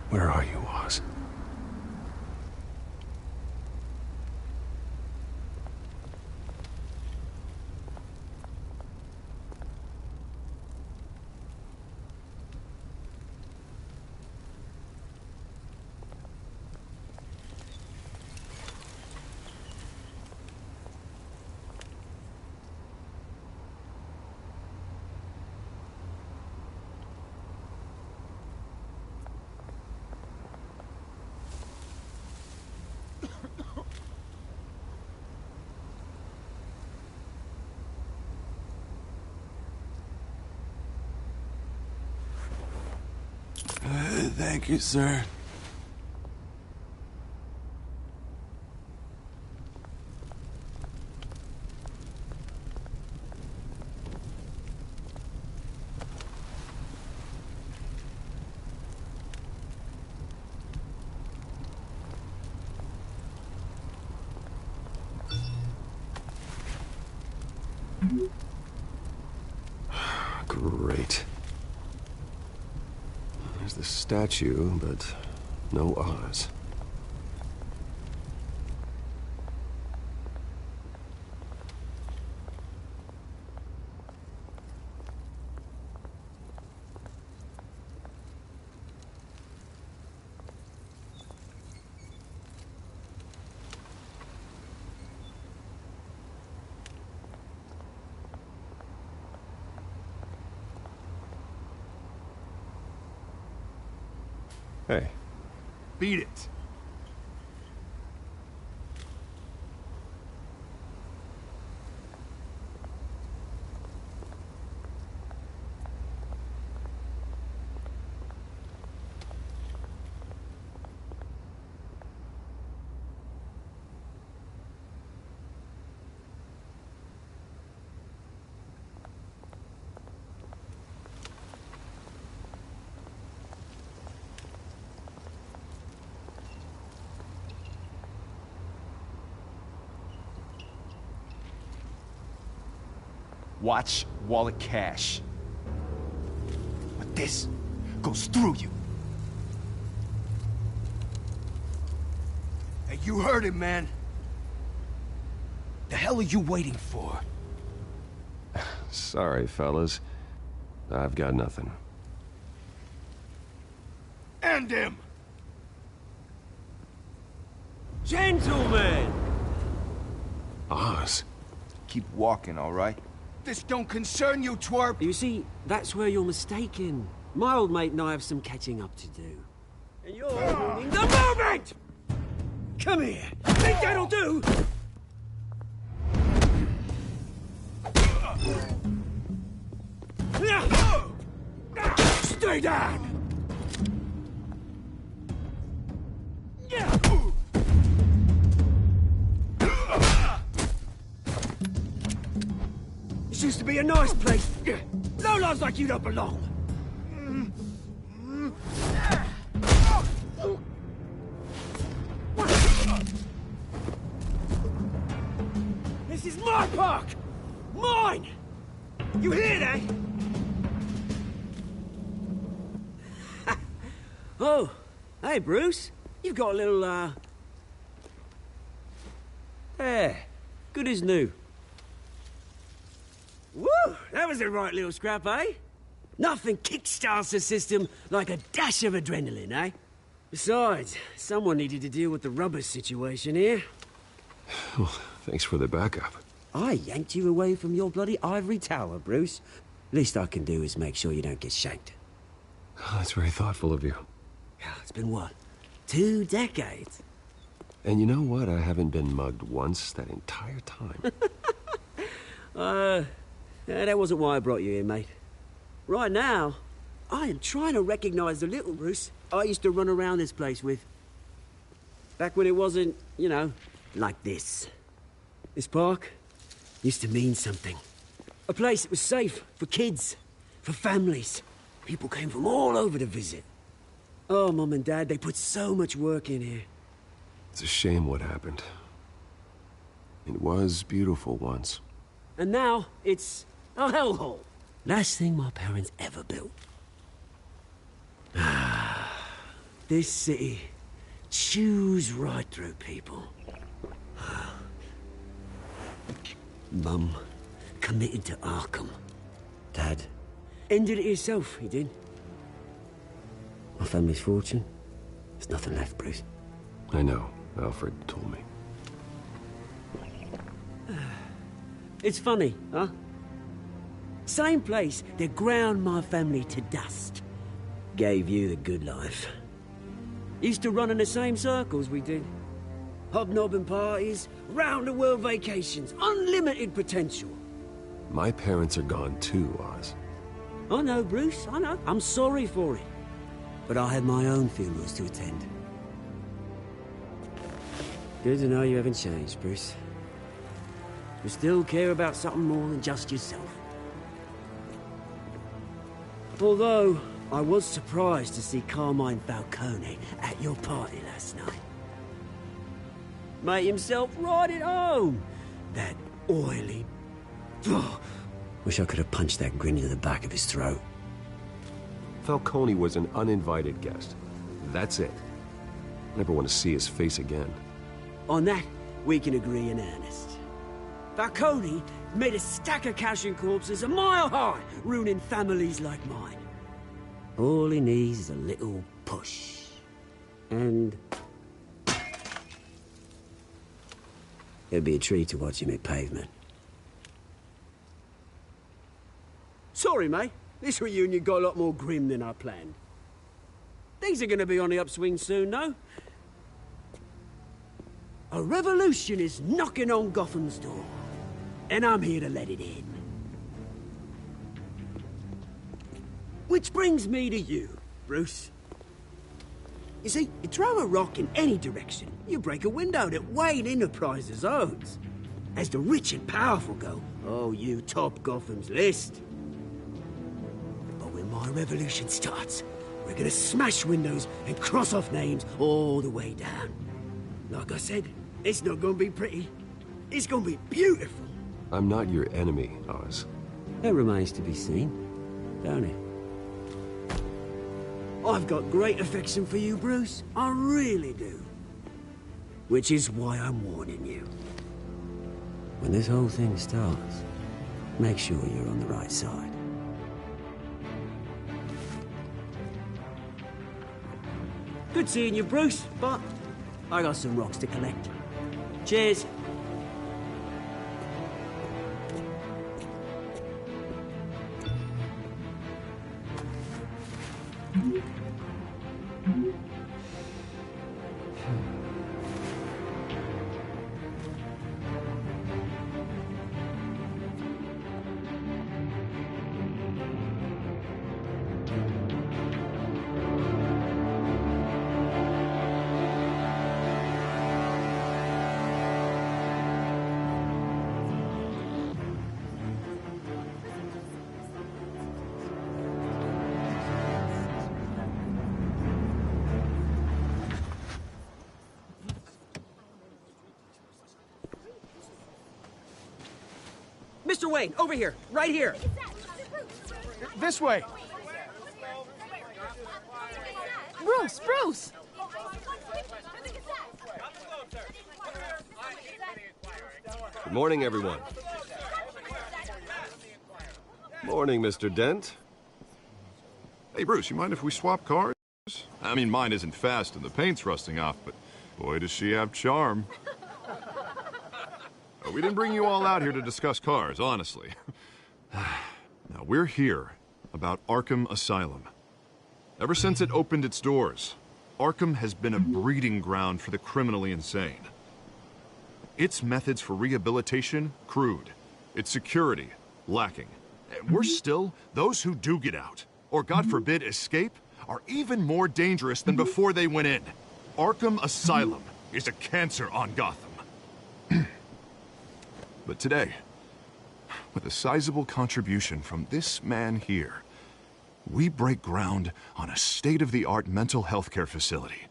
[SPEAKER 2] Where are you, Oz?
[SPEAKER 16] Thank you, sir.
[SPEAKER 2] Great. There's the statue, but no Oz. Hey.
[SPEAKER 3] Beat it. Watch wallet cash. But this goes through you. Hey, you heard him, man. The hell are you waiting for?
[SPEAKER 2] Sorry, fellas. I've got nothing.
[SPEAKER 3] End him!
[SPEAKER 17] Gentlemen!
[SPEAKER 2] Oz.
[SPEAKER 3] Keep walking, all right? This don't concern you, twerp!
[SPEAKER 17] You see, that's where you're mistaken. My old mate and I have some catching up to do. And you're ruining the moment! Come here! Think that'll do? Stay down! This used to be a nice place. Lowlifes like you don't belong. This is my park! Mine! You hear that? Oh, hey, Bruce. You've got a little, There. Good as new. Woo! That was a right little scrap, eh? Nothing kickstarts the system like a dash of adrenaline, eh? Besides, someone needed to deal with the rubber situation here.
[SPEAKER 2] Well, thanks for the backup.
[SPEAKER 17] I yanked you away from your bloody ivory tower, Bruce. Least I can do is make sure you don't get shanked.
[SPEAKER 2] Oh, that's very thoughtful of you.
[SPEAKER 17] It's been what? 2 decades?
[SPEAKER 2] And you know what? I haven't been mugged once that entire time.
[SPEAKER 17] That wasn't why I brought you here, mate. Right now, I am trying to recognize the little Bruce I used to run around this place with. Back when it wasn't, you know, like this. This park used to mean something. A place that was safe for kids, for families. People came from all over to visit. Oh, Mum and Dad, they put so much work in here.
[SPEAKER 2] It's a shame what happened. It was beautiful once.
[SPEAKER 17] And now, it's a hellhole. Last thing my parents ever built. This city chews right through people. Mum committed to Arkham. Dad ended it himself, he did. My family's fortune, there's nothing left, Bruce.
[SPEAKER 2] I know. Alfred told me.
[SPEAKER 17] It's funny, huh? Same place that ground my family to dust. Gave you the good life. Used to run in the same circles we did. Hobnobbing parties, round-the-world vacations, unlimited potential.
[SPEAKER 2] My parents are gone too, Oz.
[SPEAKER 17] I know, Bruce, I know. I'm sorry for it. But I had my own funerals to attend. Good to know you haven't changed, Bruce. You still care about something more than just yourself. Although, I was surprised to see Carmine Falcone at your party last night. Made himself right at home. That oily... Oh, wish I could have punched that grin into the back of his throat.
[SPEAKER 2] Falcone was an uninvited guest. That's it. Never want to see his face again.
[SPEAKER 17] On that, we can agree in earnest. Falcone made a stack of cash and corpses a mile high, ruining families like mine. All he needs is a little push. And... it'd be a treat to watch him hit pavement. Sorry, mate. This reunion got a lot more grim than I planned. Things are gonna be on the upswing soon, no? A revolution is knocking on Gotham's door, and I'm here to let it in. Which brings me to you, Bruce. You see, you throw a rock in any direction, you break a window that Wayne Enterprises owns. As the rich and powerful go, oh, you top Gotham's list. But when my revolution starts, we're gonna smash windows and cross off names all the way down. Like I said, it's not gonna be pretty. It's gonna be beautiful.
[SPEAKER 2] I'm not your enemy, Oz.
[SPEAKER 17] That remains to be seen, don't it? I've got great affection for you, Bruce. I really do. Which is why I'm warning you. When this whole thing starts, make sure you're on the right side. Good seeing you, Bruce, but I got some rocks to collect. Cheers. Mr. Wayne, over here, right here.
[SPEAKER 3] This way.
[SPEAKER 18] Bruce!
[SPEAKER 2] Good morning, everyone. Morning, Mr. Dent.
[SPEAKER 9] Hey, Bruce, you mind if we swap cars? I mean, mine isn't fast and the paint's rusting off, but boy, does she have charm. We didn't bring you all out here to discuss cars, honestly. Now, we're here about Arkham Asylum. Ever since it opened its doors, Arkham has been a breeding ground for the criminally insane. Its methods for rehabilitation, crude. Its security, lacking. And worse still, those who do get out, or God forbid, escape, are even more dangerous than before they went in. Arkham Asylum is a cancer on Gotham. But today, with a sizable contribution from this man here, we break ground on a state-of-the-art mental health care facility.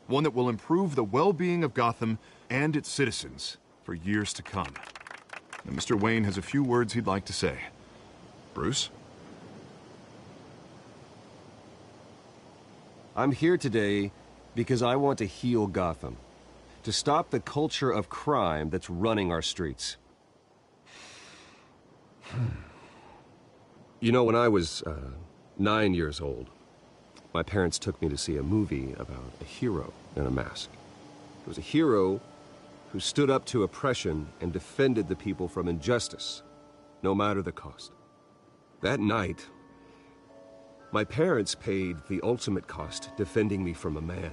[SPEAKER 9] One that will improve the well-being of Gotham and its citizens for years to come. And Mr. Wayne has a few words he'd like to say. Bruce?
[SPEAKER 2] I'm here today because I want to heal Gotham. To stop the culture of crime that's running our streets. You know, when I was 9 years old, my parents took me to see a movie about a hero in a mask. It was a hero who stood up to oppression and defended the people from injustice, no matter the cost. That night, my parents paid the ultimate cost defending me from a man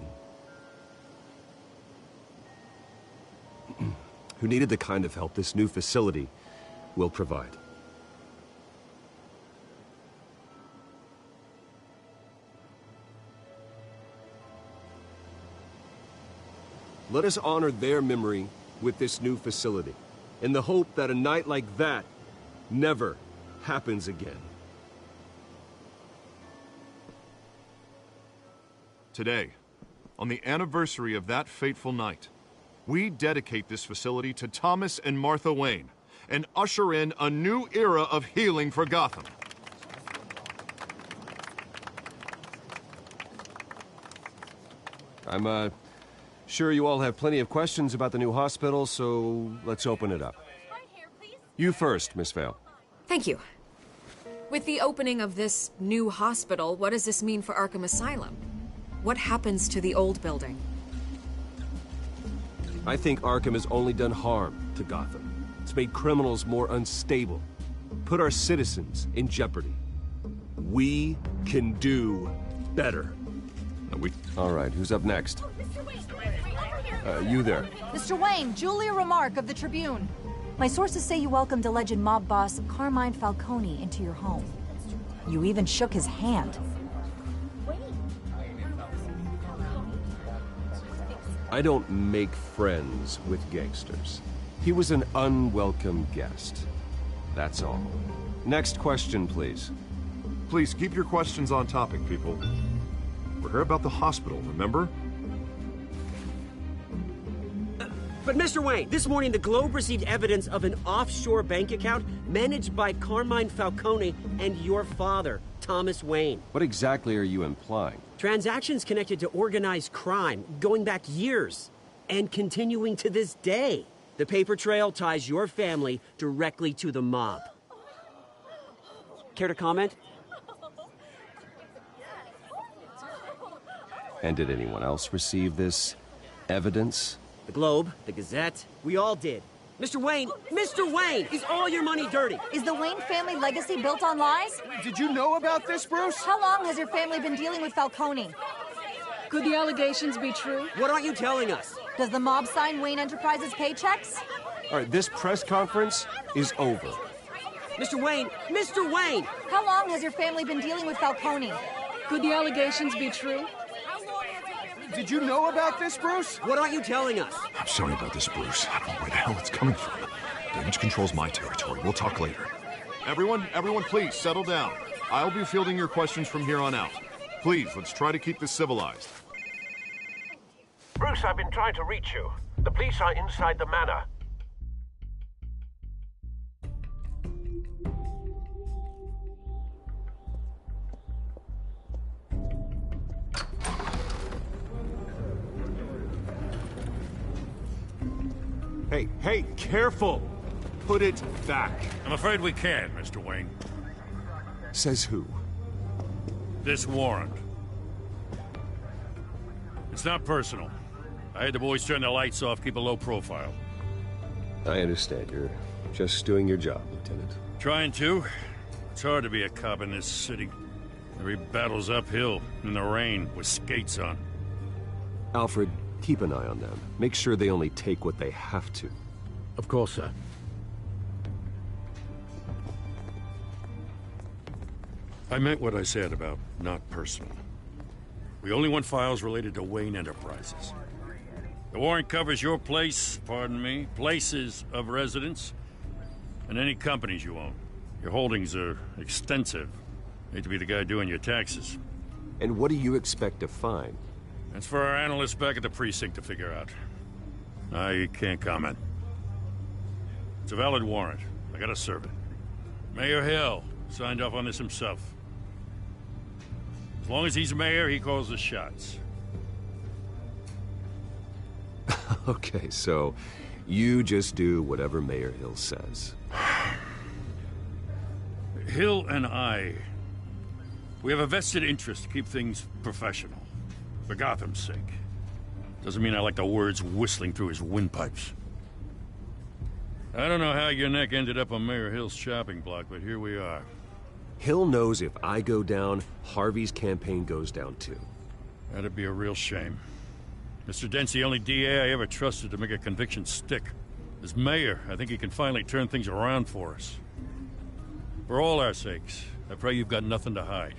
[SPEAKER 2] who needed the kind of help this new facility will provide. Let us honor their memory with this new facility, in the hope that a night like that never happens again.
[SPEAKER 9] Today, on the anniversary of that fateful night, we dedicate this facility to Thomas and Martha Wayne and usher in a new era of healing for Gotham.
[SPEAKER 2] I'm, sure you all have plenty of questions about the new hospital, so let's open it up. You first, Miss Vale.
[SPEAKER 12] Thank you. With the opening of this new hospital, what does this mean for Arkham Asylum? What happens to the old building?
[SPEAKER 2] I think Arkham has only done harm to Gotham. It's made criminals more unstable, put our citizens in jeopardy. We can do better. All right, who's up next? You there.
[SPEAKER 18] Mr. Wayne, Julia Remark of the Tribune. My sources say you welcomed alleged mob boss Carmine Falcone into your home. You even shook his hand.
[SPEAKER 2] I don't make friends with gangsters. He was an unwelcome guest. That's all. Next question, please.
[SPEAKER 9] Please keep your questions on topic, people. We're here about the hospital, remember?
[SPEAKER 17] But Mr. Wayne, this morning the Globe received evidence of an offshore bank account managed by Carmine Falcone and your father, Thomas Wayne.
[SPEAKER 2] What exactly are you implying?
[SPEAKER 17] Transactions connected to organized crime, going back years, and continuing to this day. The paper trail ties your family directly to the mob. Care to comment?
[SPEAKER 2] And did anyone else receive this evidence?
[SPEAKER 17] The Globe, the Gazette, we all did. Mr. Wayne, is all your money dirty?
[SPEAKER 18] Is the Wayne family legacy built on lies?
[SPEAKER 3] Did you know about this, Bruce?
[SPEAKER 18] How long has your family been dealing with Falcone?
[SPEAKER 19] Could the allegations be true?
[SPEAKER 17] What aren't you telling us?
[SPEAKER 18] Does the mob sign Wayne Enterprises paychecks?
[SPEAKER 2] All right, this press conference is over.
[SPEAKER 17] Mr. Wayne!
[SPEAKER 18] How long has your family been dealing with Falcone?
[SPEAKER 19] Could the allegations be true?
[SPEAKER 3] Did you know about this, Bruce?
[SPEAKER 17] What aren't you telling us?
[SPEAKER 9] I'm sorry about this, Bruce. I don't know where the hell it's coming from. Damage control's my territory. We'll talk later. Everyone, please, settle down. I'll be fielding your questions from here on out. Please, let's try to keep this civilized.
[SPEAKER 20] Bruce, I've been trying to reach you. The police are inside the manor.
[SPEAKER 9] Hey, careful! Put it back.
[SPEAKER 4] I'm afraid we can't, Mr. Wayne.
[SPEAKER 2] Says who?
[SPEAKER 4] This warrant. It's not personal. I had the boys turn the lights off, keep a low profile.
[SPEAKER 2] I understand. You're just doing your job, Lieutenant.
[SPEAKER 4] Trying to. It's hard to be a cop in this city. Every battle's uphill, in the rain, with skates on.
[SPEAKER 2] Alfred, keep an eye on them. Make sure they only take what they have to.
[SPEAKER 7] Of course, sir.
[SPEAKER 4] I meant what I said about not personal. We only want files related to Wayne Enterprises. The warrant covers your place, pardon me, places of residence, and any companies you own. Your holdings are extensive. Hate to be the guy doing your taxes.
[SPEAKER 2] And what do you expect to find?
[SPEAKER 4] That's for our analysts back at the precinct to figure out. I can't comment. It's a valid warrant. I gotta serve it. Mayor Hill signed off on this himself. As long as he's mayor, he calls the shots.
[SPEAKER 2] Okay, so you just do whatever Mayor Hill says.
[SPEAKER 4] Hill and we have a vested interest to keep things professional. For Gotham's sake. Doesn't mean I like the words whistling through his windpipes. I don't know how your neck ended up on Mayor Hill's shopping block, but here we are.
[SPEAKER 2] Hill knows if I go down, Harvey's campaign goes down too.
[SPEAKER 4] That'd be a real shame. Mr. Dent's the only DA I ever trusted to make a conviction stick. As mayor, I think he can finally turn things around for us. For all our sakes, I pray you've got nothing to hide.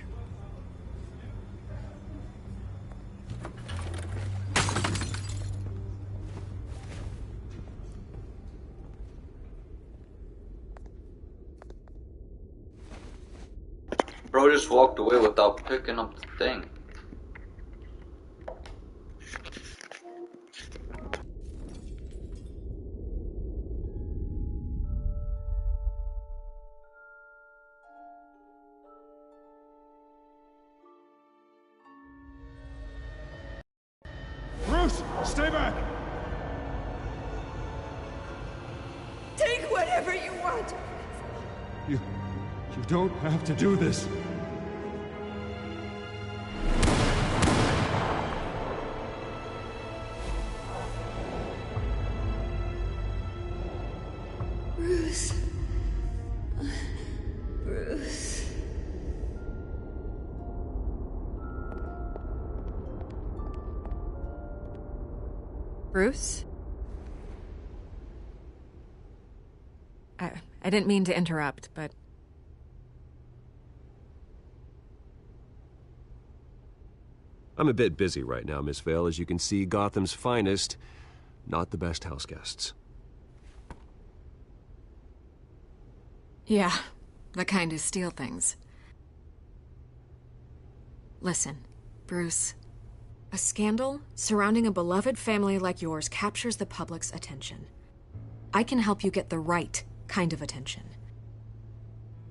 [SPEAKER 1] Bro just walked away without picking up the thing.
[SPEAKER 3] Bruce, stay back!
[SPEAKER 11] Take whatever you want.
[SPEAKER 9] You don't have to do this.
[SPEAKER 11] Bruce. Bruce.
[SPEAKER 12] Bruce? I didn't mean to interrupt, but...
[SPEAKER 2] I'm a bit busy right now, Miss Vale. As you can see, Gotham's finest, not the best house guests.
[SPEAKER 12] Yeah, the kind who steal things. Listen, Bruce. A scandal surrounding a beloved family like yours captures the public's attention. I can help you get the right kind of attention.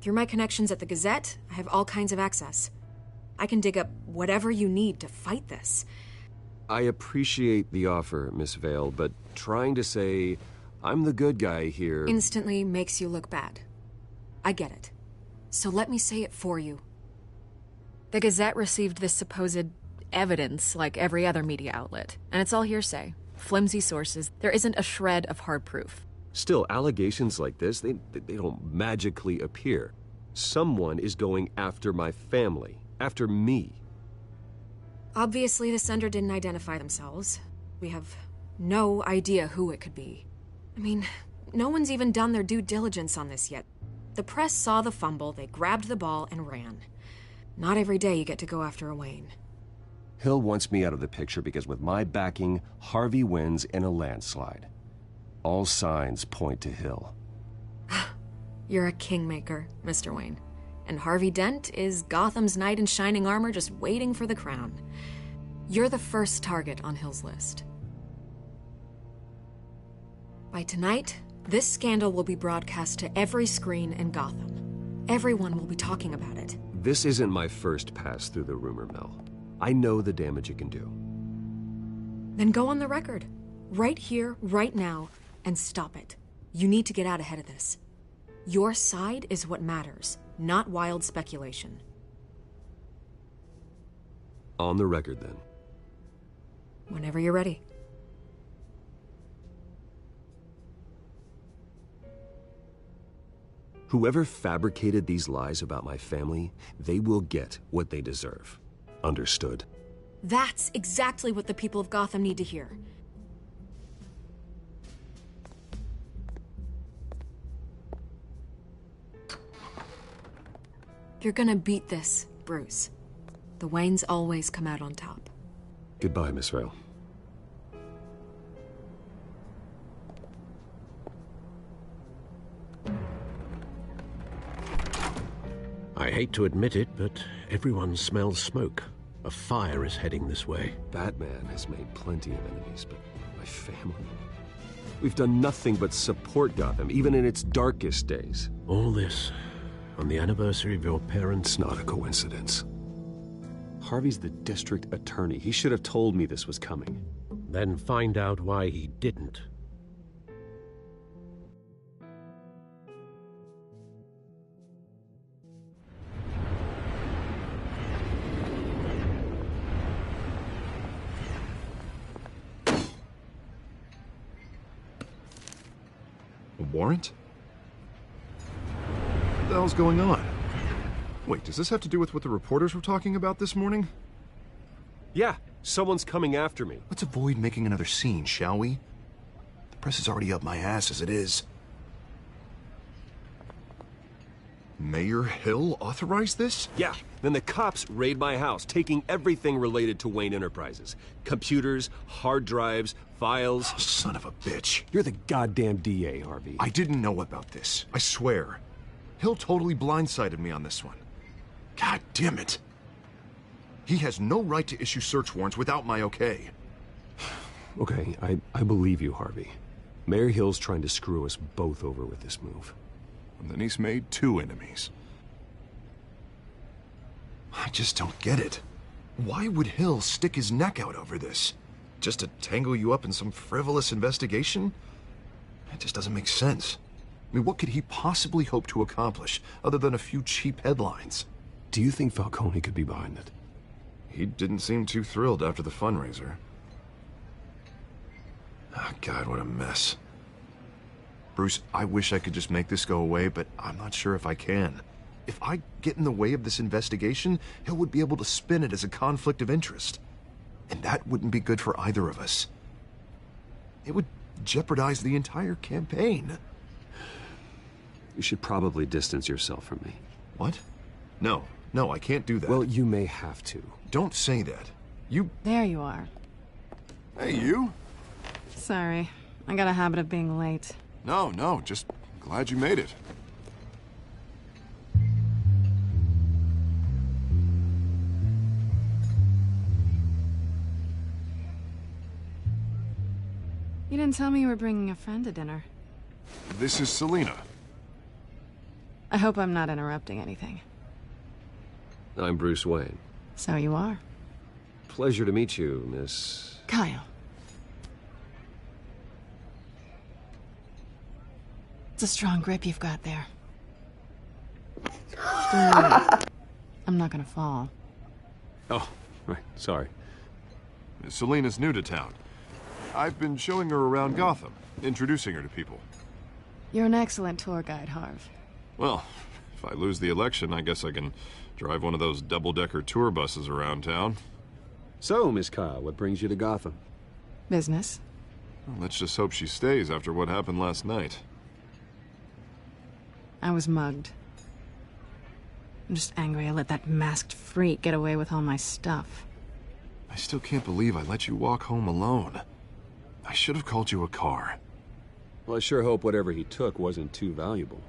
[SPEAKER 12] Through my connections at the Gazette, I have all kinds of access. I can dig up whatever you need to fight this.
[SPEAKER 2] I appreciate the offer, Miss Vale, but trying to say I'm the good guy here...
[SPEAKER 12] instantly makes you look bad. I get it. So let me say it for you. The Gazette received this supposed evidence like every other media outlet, and it's all hearsay. Flimsy sources. There isn't a shred of hard proof.
[SPEAKER 2] Still, allegations like this, they don't magically appear. Someone is going after my family, after me.
[SPEAKER 12] Obviously, the sender didn't identify themselves. We have no idea who it could be. I mean, no one's even done their due diligence on this yet. The press saw the fumble, they grabbed the ball and ran. Not every day you get to go after a Wayne.
[SPEAKER 2] Hill wants me out of the picture because with my backing, Harvey wins in a landslide. All signs point to Hill.
[SPEAKER 12] You're a kingmaker, Mr. Wayne. And Harvey Dent is Gotham's knight in shining armor just waiting for the crown. You're the first target on Hill's list. By tonight, this scandal will be broadcast to every screen in Gotham. Everyone will be talking about it.
[SPEAKER 2] This isn't my first pass through the rumor mill. I know the damage it can do.
[SPEAKER 12] Then go on the record. Right here, right now, and stop it. You need to get out ahead of this. Your side is what matters, not wild speculation.
[SPEAKER 2] On the record, then.
[SPEAKER 12] Whenever you're ready.
[SPEAKER 2] Whoever fabricated these lies about my family, they will get what they deserve. Understood?
[SPEAKER 12] That's exactly what the people of Gotham need to hear. You're gonna beat this, Bruce. The Waynes always come out on top.
[SPEAKER 2] Goodbye, Miss Vale.
[SPEAKER 7] I hate to admit it, but everyone smells smoke. A fire is heading this way.
[SPEAKER 2] Batman has made plenty of enemies, but my family... We've done nothing but support Gotham, even in its darkest days.
[SPEAKER 7] All this on the anniversary of your parents?
[SPEAKER 2] It's not a coincidence. Harvey's the district attorney. He should have told me this was coming.
[SPEAKER 7] Then find out why he didn't.
[SPEAKER 9] A warrant? What the hell's going on? Wait, does this have to do with what the reporters were talking about this morning?
[SPEAKER 2] Yeah, someone's coming after me.
[SPEAKER 9] Let's avoid making another scene, shall we? The press is already up my ass as it is. Mayor Hill authorized this?
[SPEAKER 2] Yeah, then the cops raid my house, taking everything related to Wayne Enterprises. Computers, hard drives, files.
[SPEAKER 9] Oh, son of a bitch.
[SPEAKER 2] You're the goddamn DA, Harvey.
[SPEAKER 9] I didn't know about this. I swear. Hill totally blindsided me on this one. God damn it. He has no right to issue search warrants without my okay.
[SPEAKER 2] Okay, I believe you, Harvey. Mayor Hill's trying to screw us both over with this move.
[SPEAKER 9] And then he's made two enemies. I just don't get it. Why would Hill stick his neck out over this? Just to tangle you up in some frivolous investigation? It just doesn't make sense. I mean, what could he possibly hope to accomplish other than a few cheap headlines?
[SPEAKER 2] Do you think Falcone could be behind it?
[SPEAKER 9] He didn't seem too thrilled after the fundraiser. Oh, God, what a mess. Bruce, I wish I could just make this go away, but I'm not sure if I can. If I get in the way of this investigation, Hill would be able to spin it as a conflict of interest. And that wouldn't be good for either of us. It would jeopardize the entire campaign.
[SPEAKER 2] You should probably distance yourself from me.
[SPEAKER 9] What? No, I can't do that.
[SPEAKER 2] Well, you may have to.
[SPEAKER 9] Don't say that. You...
[SPEAKER 8] There you are.
[SPEAKER 9] Hey, you?
[SPEAKER 8] Sorry. I got a habit of being late.
[SPEAKER 9] No, just glad you made it.
[SPEAKER 8] You didn't tell me you were bringing a friend to dinner.
[SPEAKER 9] This is Selina.
[SPEAKER 8] I hope I'm not interrupting anything.
[SPEAKER 2] I'm Bruce Wayne.
[SPEAKER 8] So you are.
[SPEAKER 2] Pleasure to meet you, Miss...
[SPEAKER 8] Kyle. It's a strong grip you've got there. I'm not gonna fall.
[SPEAKER 2] Oh, right, sorry.
[SPEAKER 9] Selina's new to town. I've been showing her around Gotham, introducing her to people.
[SPEAKER 8] You're an excellent tour guide, Harv.
[SPEAKER 9] Well, if I lose the election, I guess I can drive one of those double-decker tour buses around town.
[SPEAKER 2] So, Miss Kyle, what brings you to Gotham?
[SPEAKER 8] Business.
[SPEAKER 9] Well, let's just hope she stays after what happened last night.
[SPEAKER 8] I was mugged. I'm just angry I let that masked freak get away with all my stuff.
[SPEAKER 9] I still can't believe I let you walk home alone. I should have called you a car.
[SPEAKER 2] Well, I sure hope whatever he took wasn't too valuable.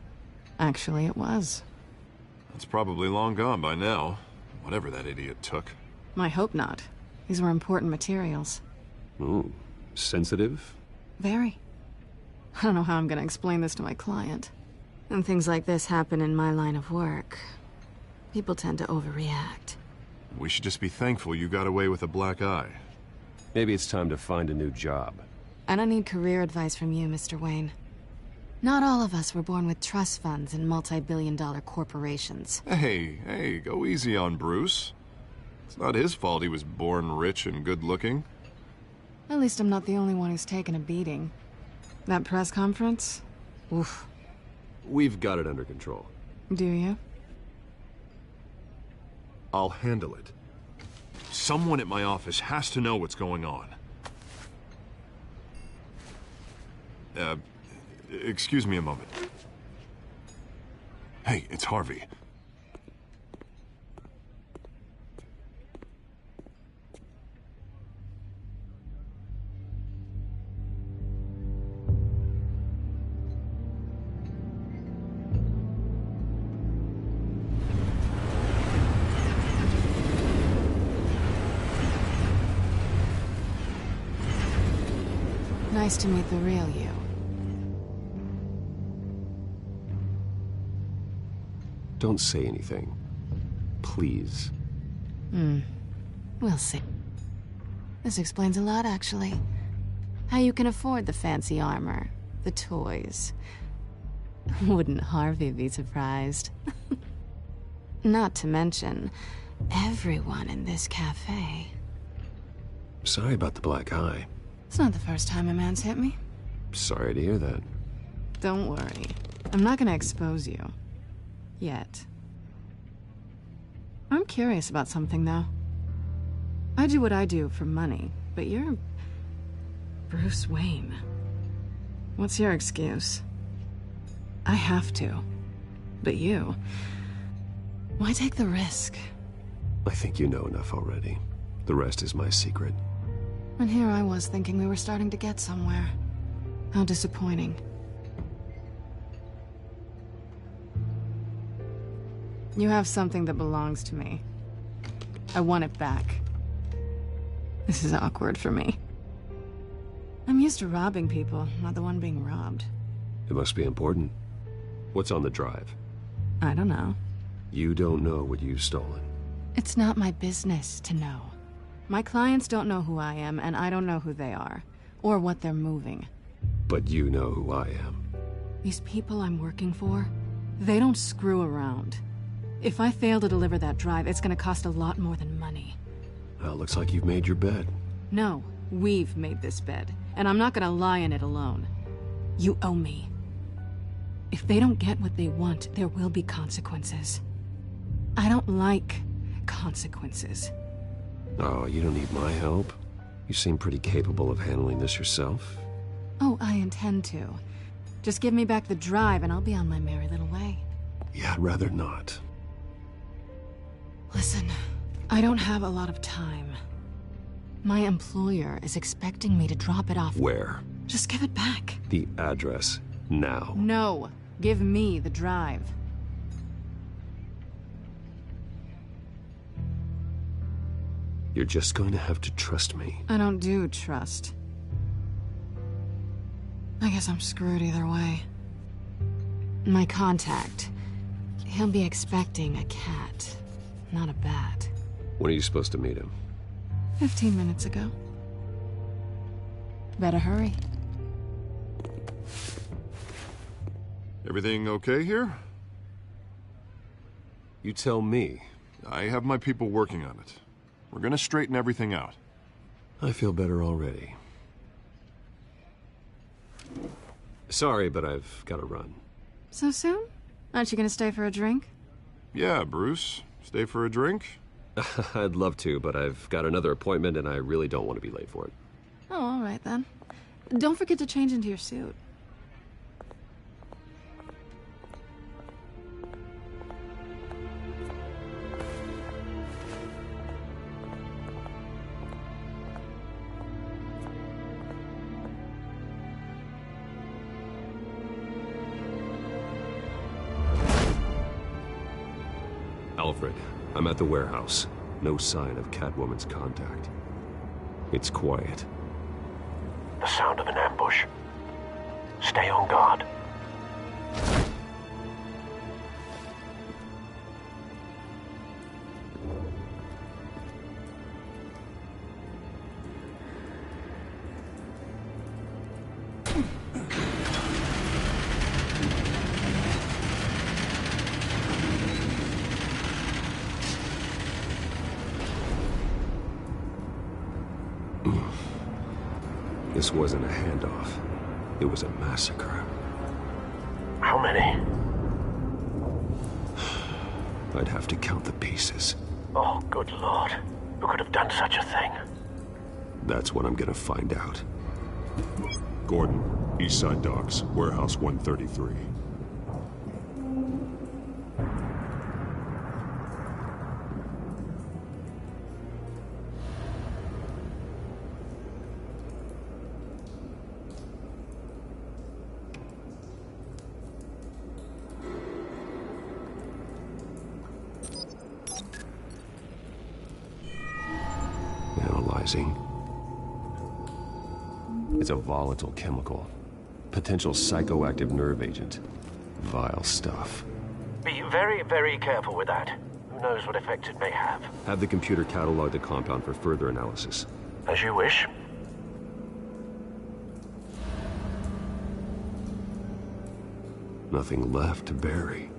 [SPEAKER 8] Actually, it was.
[SPEAKER 9] It's probably long gone by now, whatever that idiot took.
[SPEAKER 8] I hope not. These were important materials.
[SPEAKER 2] Ooh, sensitive?
[SPEAKER 8] Very. I don't know how I'm gonna explain this to my client. When things like this happen in my line of work, people tend to overreact.
[SPEAKER 9] We should just be thankful you got away with a black eye.
[SPEAKER 2] Maybe it's time to find a new job.
[SPEAKER 8] I don't need career advice from you, Mr. Wayne. Not all of us were born with trust funds and multi-billion-dollar corporations.
[SPEAKER 9] Hey, go easy on Bruce. It's not his fault he was born rich and good-looking.
[SPEAKER 8] At least I'm not the only one who's taken a beating. That press conference? Oof.
[SPEAKER 2] We've got it under control.
[SPEAKER 8] Do you?
[SPEAKER 9] I'll handle it. Someone at my office has to know what's going on. Excuse me a moment. Hey, it's Harvey.
[SPEAKER 8] Nice to meet the real you.
[SPEAKER 2] Don't say anything. Please.
[SPEAKER 8] We'll see. This explains a lot, actually. How you can afford the fancy armor, the toys. Wouldn't Harvey be surprised? Not to mention, everyone in this cafe.
[SPEAKER 2] Sorry about the black eye.
[SPEAKER 8] It's not the first time a man's hit me.
[SPEAKER 2] Sorry to hear that.
[SPEAKER 8] Don't worry. I'm not gonna expose you. Yet. I'm curious about something, though. I do what I do for money, but you're... Bruce Wayne. What's your excuse? I have to. But you... Why take the risk?
[SPEAKER 2] I think you know enough already. The rest is my secret.
[SPEAKER 8] And here I was thinking we were starting to get somewhere. How disappointing. You have something that belongs to me. I want it back. This is awkward for me. I'm used to robbing people, not the one being robbed.
[SPEAKER 2] It must be important. What's on the drive?
[SPEAKER 8] I don't know.
[SPEAKER 2] You don't know what you've stolen.
[SPEAKER 8] It's not my business to know. My clients don't know who I am, and I don't know who they are, or what they're moving.
[SPEAKER 2] But you know who I am.
[SPEAKER 8] These people I'm working for, they don't screw around. If I fail to deliver that drive, it's gonna cost a lot more than money.
[SPEAKER 2] Well, looks like you've made your bed.
[SPEAKER 8] No, we've made this bed, and I'm not gonna lie in it alone. You owe me. If they don't get what they want, there will be consequences. I don't like consequences.
[SPEAKER 2] Oh, you don't need my help. You seem pretty capable of handling this yourself.
[SPEAKER 8] Oh, I intend to. Just give me back the drive and I'll be on my merry little way.
[SPEAKER 2] Yeah, I'd rather not.
[SPEAKER 8] Listen, I don't have a lot of time. My employer is expecting me to drop it off.
[SPEAKER 2] Where?
[SPEAKER 8] Just give it back.
[SPEAKER 2] The address, now.
[SPEAKER 8] No, give me the drive.
[SPEAKER 2] You're just going to have to trust me.
[SPEAKER 8] I don't do trust. I guess I'm screwed either way. My contact, he'll be expecting a cat, not a bat.
[SPEAKER 2] When are you supposed to meet him?
[SPEAKER 8] 15 minutes ago. Better hurry.
[SPEAKER 9] Everything okay here?
[SPEAKER 2] You tell me.
[SPEAKER 9] I have my people working on it. We're gonna straighten everything out.
[SPEAKER 2] I feel better already. Sorry, but I've got to run.
[SPEAKER 8] So soon? Aren't you gonna stay for a drink?
[SPEAKER 9] Yeah, Bruce. Stay for a drink?
[SPEAKER 2] I'd love to, but I've got another appointment and I really don't want to be late for it.
[SPEAKER 8] Oh, all right then. Don't forget to change into your suit.
[SPEAKER 2] Alfred, I'm at the warehouse. No sign of Catwoman's contact. It's quiet.
[SPEAKER 20] The sound of an ambush. Stay on guard.
[SPEAKER 2] This wasn't a handoff. It was a massacre.
[SPEAKER 20] How many?
[SPEAKER 2] I'd have to count the pieces.
[SPEAKER 20] Oh, good Lord. Who could have done such a thing?
[SPEAKER 2] That's what I'm gonna find out.
[SPEAKER 21] Gordon, Eastside Docks, Warehouse 133.
[SPEAKER 2] Analyzing. It's a volatile chemical. Potential psychoactive nerve agent. Vile stuff.
[SPEAKER 20] Be very, very careful with that. Who knows what effect it may have.
[SPEAKER 2] Have the computer catalog the compound for further analysis.
[SPEAKER 20] As you wish.
[SPEAKER 2] Nothing left to bury.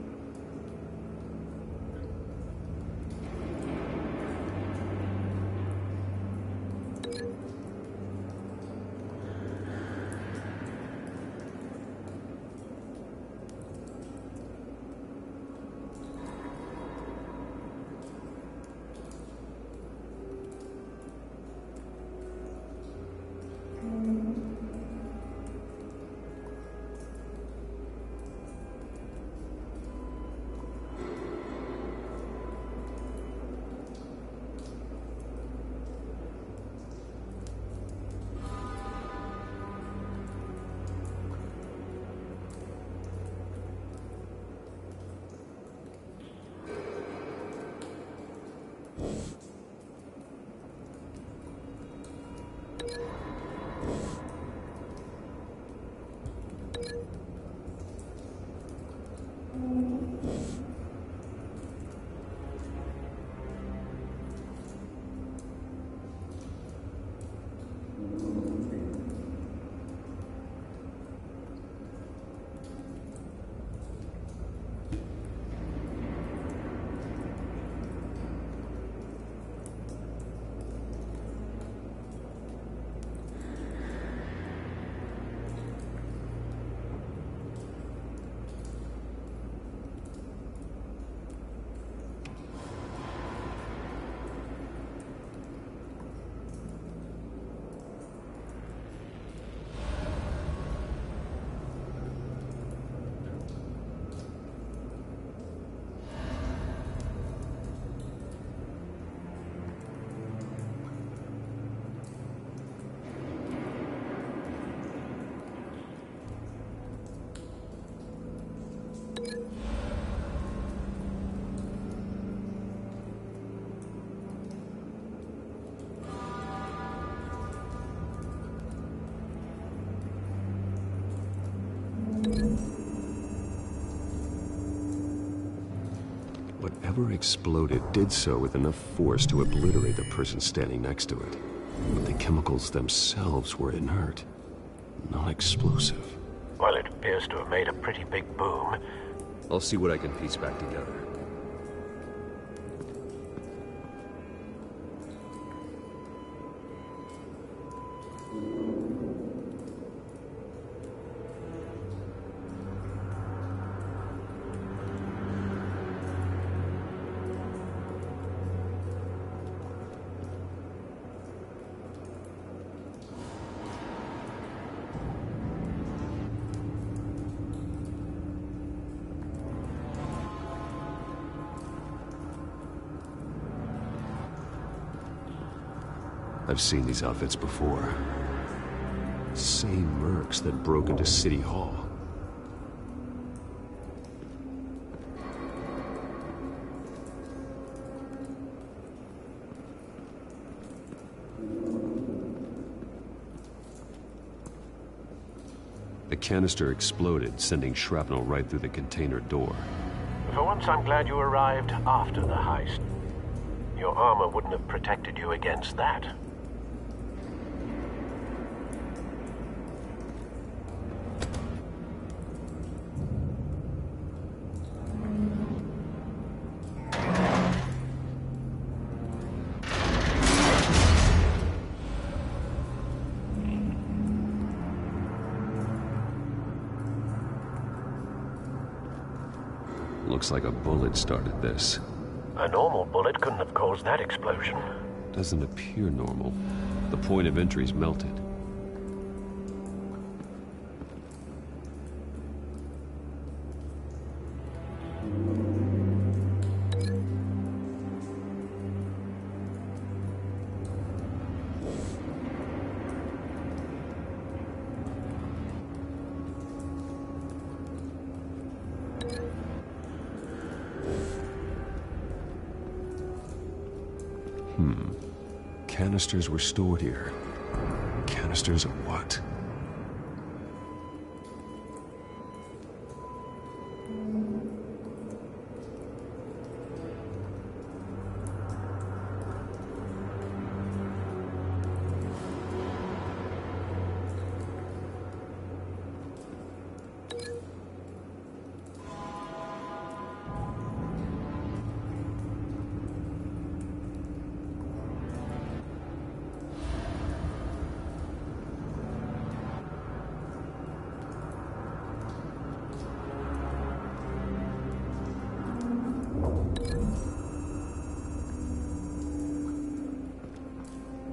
[SPEAKER 2] whatever exploded did so with enough force to obliterate the person standing next to it. But the chemicals themselves were inert, non-explosive.
[SPEAKER 20] Well, it appears to have made a pretty big boom.
[SPEAKER 2] I'll see what I can piece back together. I've seen these outfits before. Same mercs that broke into City Hall. The canister exploded, sending shrapnel right through the container door.
[SPEAKER 20] For once, I'm glad you arrived after the heist. Your armor wouldn't have protected you against that.
[SPEAKER 2] Looks like a bullet started this.
[SPEAKER 20] A normal bullet couldn't have caused that explosion.
[SPEAKER 2] Doesn't appear normal. The point of entry's melted. Canisters were stored here. Canisters of what?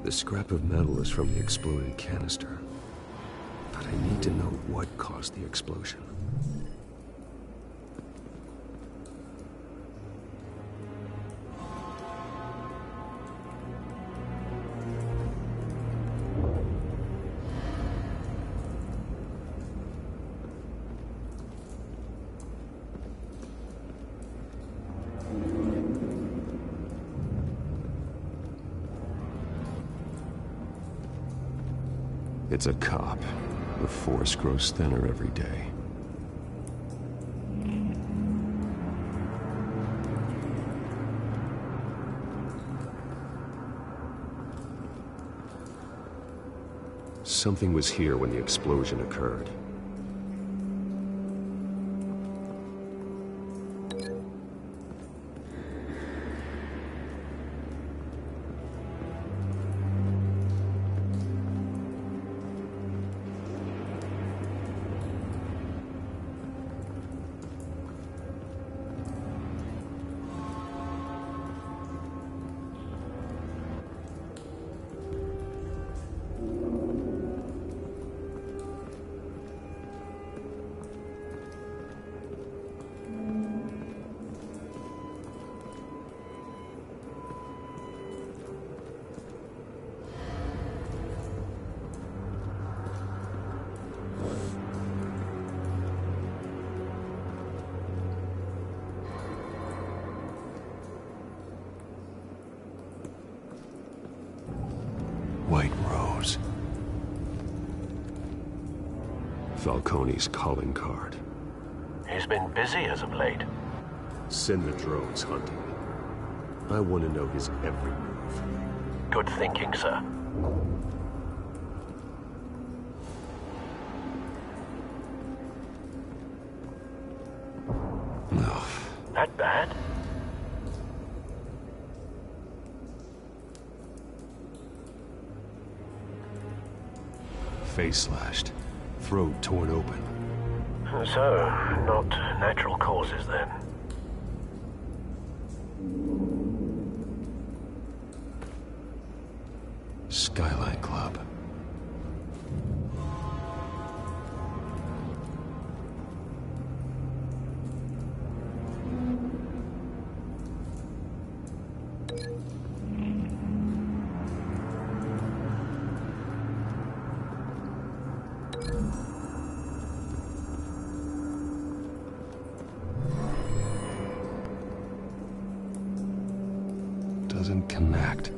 [SPEAKER 2] The scrap of metal is from the exploded canister. But I need to know what caused the explosion. It's a cop. The force grows thinner every day. Something was here when the explosion occurred. White Rose. Falcone's calling card.
[SPEAKER 20] He's been busy as of late.
[SPEAKER 2] Send the drones hunting. I want to know his every move.
[SPEAKER 20] Good thinking, sir.
[SPEAKER 2] No.
[SPEAKER 20] That bad?
[SPEAKER 2] Face slashed. Throat torn open.
[SPEAKER 20] So, not natural causes then.
[SPEAKER 2] Skyline Club. Doesn't connect.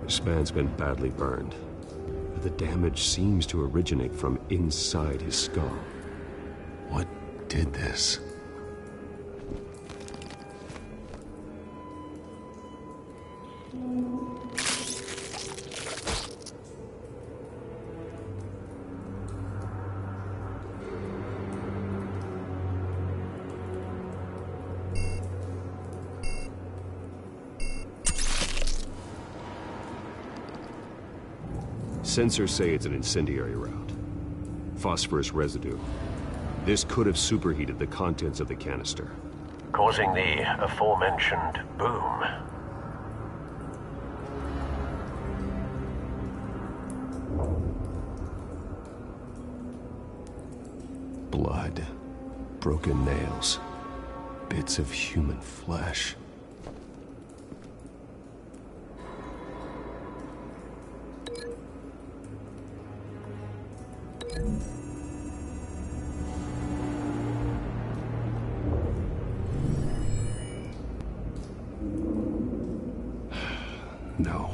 [SPEAKER 2] This man's been badly burned, but the damage seems to originate from inside his skull. What did this? Sensors say it's an incendiary route. Phosphorus residue. This could have superheated the contents of the canister,
[SPEAKER 20] Causing the aforementioned boom.
[SPEAKER 2] Blood. Broken nails. Bits of human flesh. No.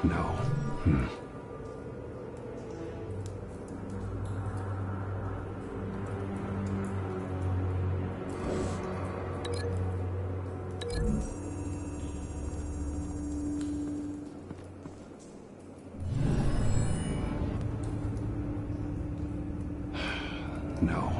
[SPEAKER 2] No. No.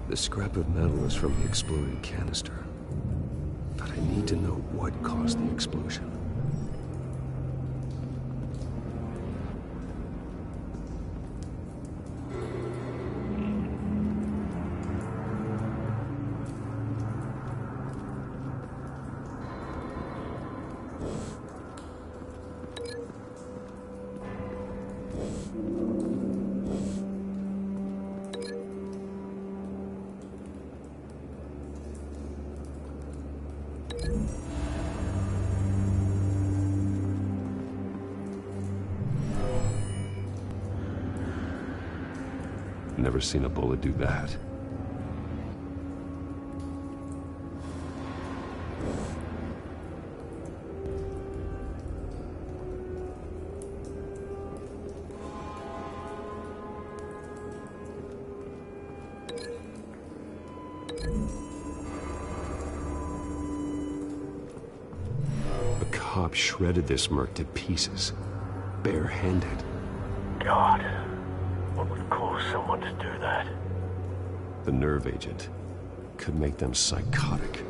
[SPEAKER 2] The scrap of metal is from the exploded canister. But I need to know what caused the explosion. Never seen a bullet do that. A cop shredded this merc to pieces, barehanded.
[SPEAKER 20] God, what would cause someone to do that?
[SPEAKER 2] The nerve agent could make them psychotic.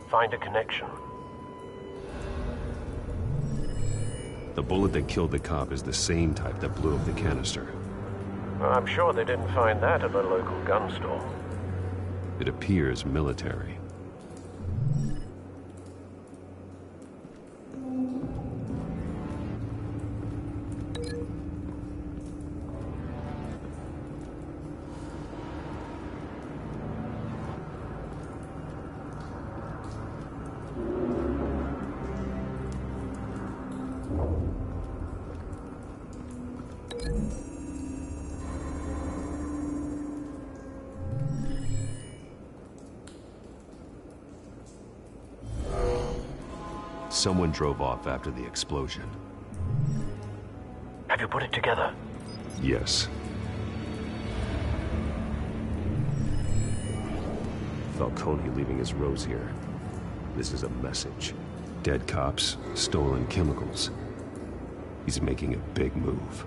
[SPEAKER 20] Find a connection.
[SPEAKER 2] The bullet that killed the cop is the same type that blew up the canister.
[SPEAKER 20] Well, I'm sure they didn't find that at the local gun store.
[SPEAKER 2] It appears military. Someone drove off after the explosion.
[SPEAKER 20] Have you put it together?
[SPEAKER 2] Yes. Falcone leaving his rose here. This is a message. Dead cops, stolen chemicals. He's making a big move.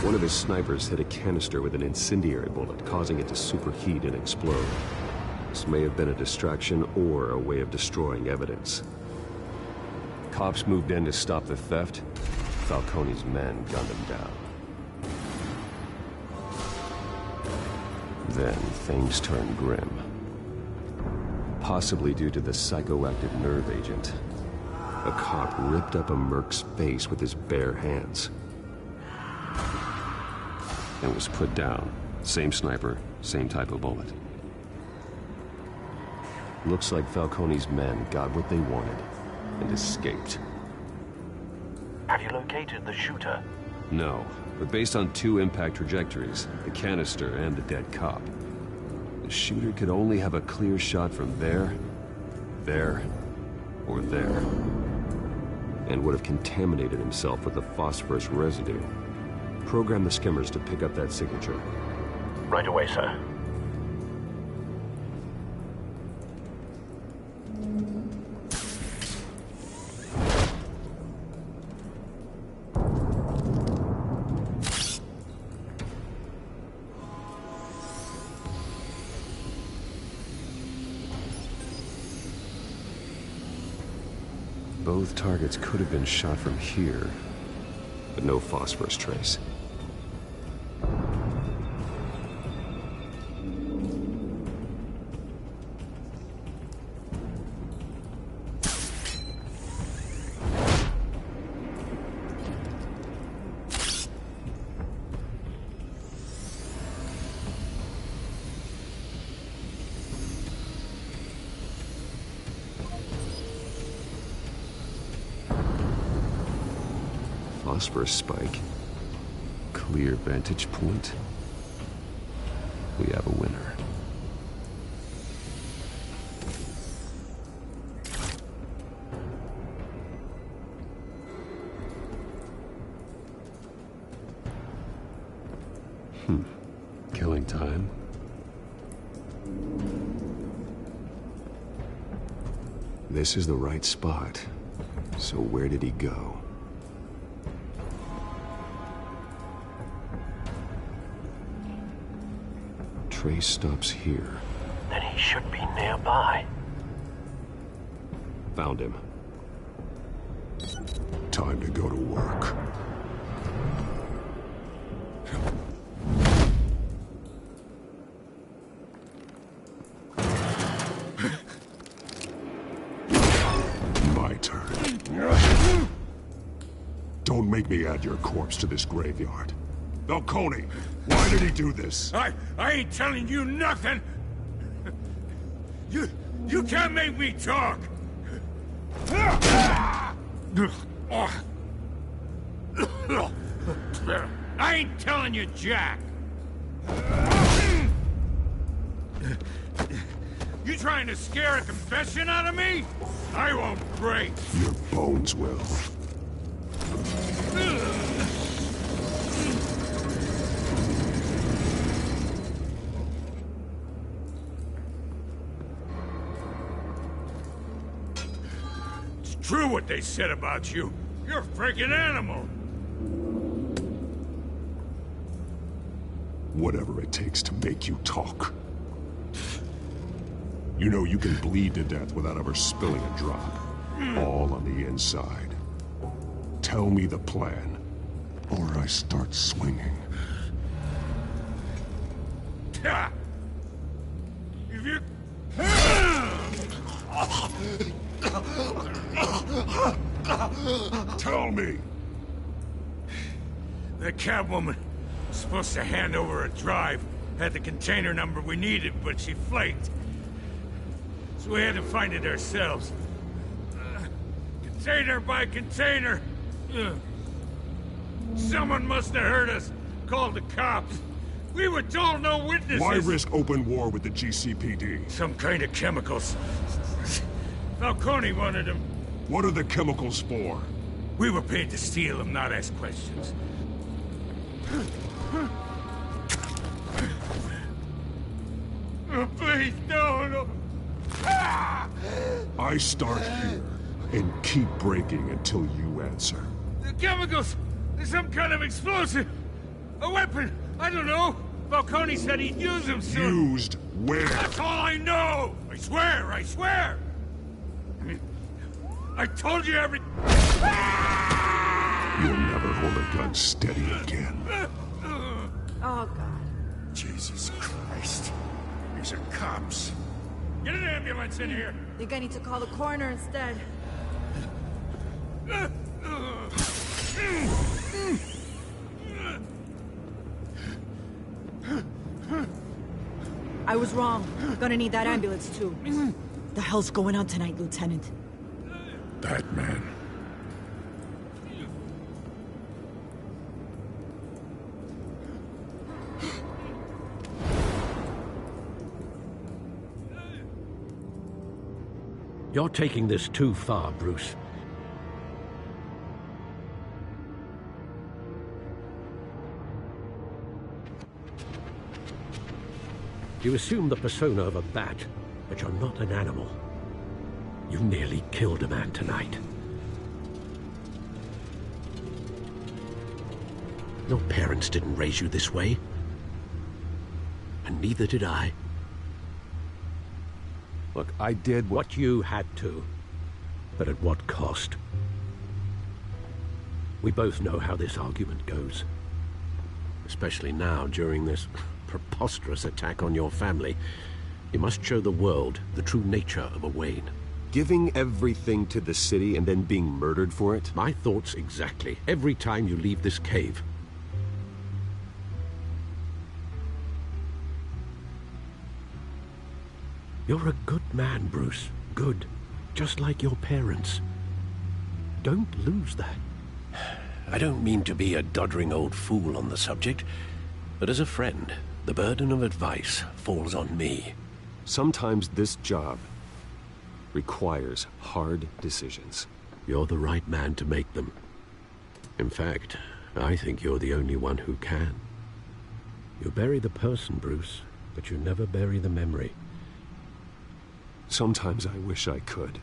[SPEAKER 2] One of his snipers hit a canister with an incendiary bullet, causing it to superheat and explode. This may have been a distraction or a way of destroying evidence. Cops moved in to stop the theft. Falcone's men gunned him down. Then things turned grim. Possibly due to the psychoactive nerve agent. A cop ripped up a merc's face with his bare hands. And was put down. Same sniper, same type of bullet. Looks like Falcone's men got what they wanted and escaped.
[SPEAKER 20] Have you located the shooter?
[SPEAKER 2] No, but based on two impact trajectories, the canister and the dead cop, the shooter could only have a clear shot from there, or there, and would have contaminated himself with the phosphorus residue. Program the skimmers to pick up that signature.
[SPEAKER 20] Right away, sir.
[SPEAKER 2] Both targets could have been shot from here, but no phosphorus trace. Phosphorus spike. Clear vantage point. We have a winner. Killing time. This is the right spot. So where did he go? Trace stops here.
[SPEAKER 20] Then he should be nearby.
[SPEAKER 2] Found him. Time to go to work. My turn. Don't make me add your corpse to this graveyard. Falcone, why did he do this?
[SPEAKER 13] I ain't telling you nothing! You can't make me talk! I ain't telling you Jack! You trying to scare a confession out of me? I won't break!
[SPEAKER 2] Your bones will.
[SPEAKER 13] True what they said about you. You're a freaking animal.
[SPEAKER 2] Whatever it takes to make you talk. You know you can bleed to death without ever spilling a drop. All on the inside. Tell me the plan, or I start swinging.
[SPEAKER 13] If you...
[SPEAKER 2] Tell me!
[SPEAKER 13] The Catwoman was supposed to hand over a drive, had the container number we needed, but she flaked. So we had to find it ourselves. Container by container. Someone must have heard us, called the cops. We were told no witnesses.
[SPEAKER 2] Why risk open war with the GCPD?
[SPEAKER 13] Some kind of chemicals. Falcone wanted them.
[SPEAKER 2] What are the chemicals for?
[SPEAKER 13] We were paid to steal them, not ask questions. Oh, please, no.
[SPEAKER 2] I start here and keep breaking until you answer.
[SPEAKER 13] The chemicals! There's some kind of explosive! A weapon! I don't know! Falcone said he'd use them soon!
[SPEAKER 2] Used where?
[SPEAKER 13] That's all I know! I swear! I told you every...
[SPEAKER 2] You'll never hold a gun steady again.
[SPEAKER 18] Oh, God.
[SPEAKER 13] Jesus Christ. These are cops. Get an ambulance in here!
[SPEAKER 18] Think I need to call the coroner instead. I was wrong. Gonna need that ambulance, too. The hell's going on tonight, Lieutenant?
[SPEAKER 13] Batman.
[SPEAKER 7] You're taking this too far, Bruce. You assume the persona of a bat, but you're not an animal. You nearly killed a man tonight. Your parents didn't raise you this way. And neither did I.
[SPEAKER 2] Look, I did
[SPEAKER 7] what you had to. But at what cost? We both know how this argument goes. Especially now, during this preposterous attack on your family. You must show the world the true nature of a Wayne.
[SPEAKER 2] Giving everything to the city and then being murdered for it?
[SPEAKER 7] My thoughts exactly. Every time you leave this cave. You're a good man, Bruce. Good. Just like your parents. Don't lose that.
[SPEAKER 6] I don't mean to be a doddering old fool on the subject, but as a friend, the burden of advice falls on me.
[SPEAKER 2] Sometimes this job requires hard decisions.
[SPEAKER 7] You're the right man to make them. In fact, I think you're the only one who can. You bury the person, Bruce, but you never bury the memory.
[SPEAKER 2] Sometimes I wish I could.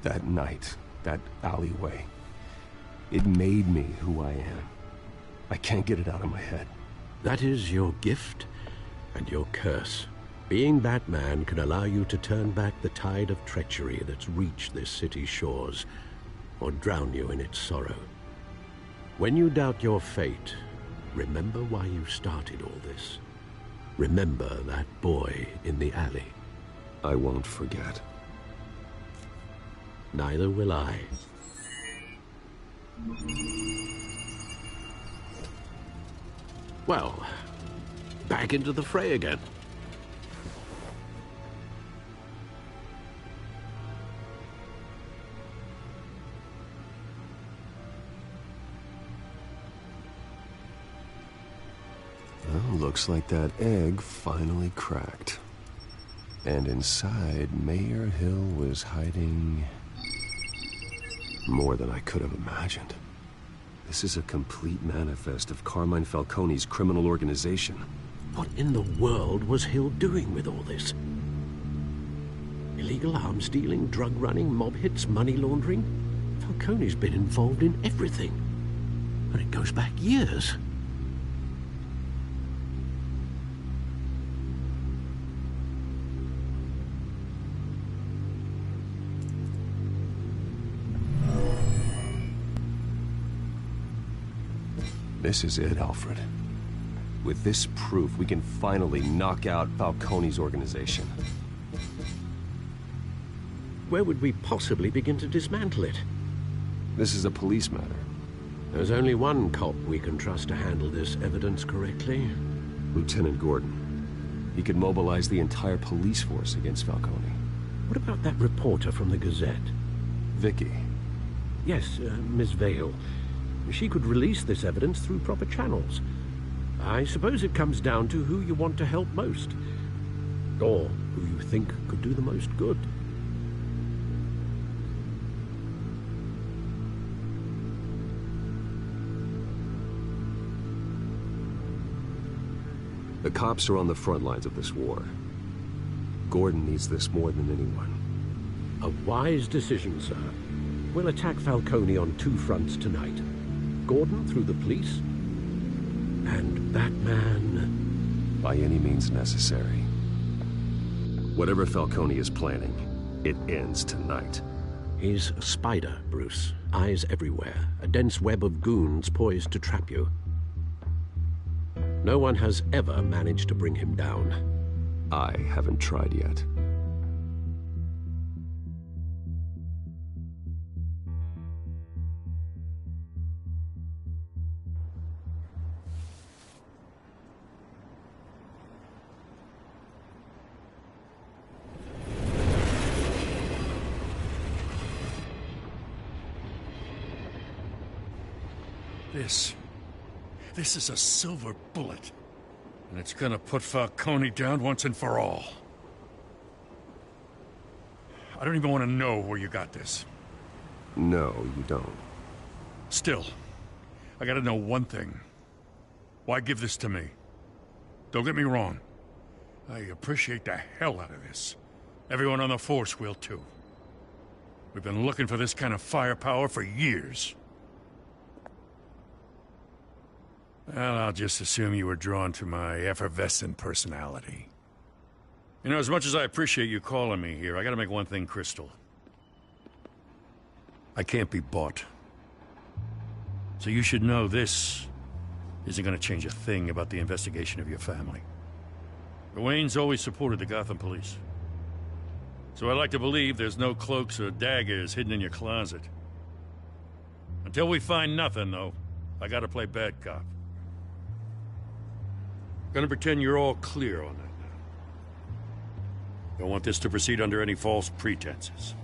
[SPEAKER 2] That night, that alleyway, it made me who I am. I can't get it out of my head.
[SPEAKER 7] That is your gift and your curse. Being Batman can allow you to turn back the tide of treachery that's reached this city's shores, or drown you in its sorrow. When you doubt your fate, remember why you started all this. Remember that boy in the alley.
[SPEAKER 2] I won't forget.
[SPEAKER 7] Neither will I. Well, back into the fray again.
[SPEAKER 2] Well, looks like that egg finally cracked. And inside, Mayor Hill was hiding more than I could have imagined. This is a complete manifest of Carmine Falcone's criminal organization.
[SPEAKER 7] What in the world was Hill doing with all this? Illegal arms dealing, drug running, mob hits, money laundering? Falcone's been involved in everything. And it goes back years.
[SPEAKER 2] This is it, Alfred. With this proof, we can finally knock out Falcone's organization.
[SPEAKER 7] Where would we possibly begin to dismantle it?
[SPEAKER 2] This is a police matter.
[SPEAKER 7] There's only one cop we can trust to handle this evidence correctly.
[SPEAKER 2] Lieutenant Gordon. He could mobilize the entire police force against Falcone.
[SPEAKER 7] What about that reporter from the Gazette?
[SPEAKER 2] Vicky.
[SPEAKER 7] Yes, Miss Vale. She could release this evidence through proper channels. I suppose it comes down to who you want to help most. Or who you think could do the most good.
[SPEAKER 2] The cops are on the front lines of this war. Gordon needs this more than anyone.
[SPEAKER 7] A wise decision, sir. We'll attack Falcone on two fronts tonight. Gordon through the police, and Batman...
[SPEAKER 2] by any means necessary. Whatever Falcone is planning, it ends tonight.
[SPEAKER 7] He's a spider, Bruce. Eyes everywhere. A dense web of goons poised to trap you. No one has ever managed to bring him down.
[SPEAKER 2] I haven't tried yet.
[SPEAKER 4] This is a silver bullet. And it's gonna put Falcone down once and for all. I don't even want to know where you got this.
[SPEAKER 2] No, you don't.
[SPEAKER 4] Still, I gotta know one thing. Why give this to me? Don't get me wrong. I appreciate the hell out of this. Everyone on the force will too. We've been looking for this kind of firepower for years. Well, I'll just assume you were drawn to my effervescent personality. You know, as much as I appreciate you calling me here, I gotta make one thing crystal.
[SPEAKER 10] I can't be bought. So you should know this isn't going to change a thing about the investigation of your family. The Waynes always supported the Gotham police. So I like to believe there's no cloaks or daggers hidden in your closet. Until we find nothing, though, I gotta play bad cop. Gonna pretend you're all clear on that now. Don't want this to proceed under any false pretenses.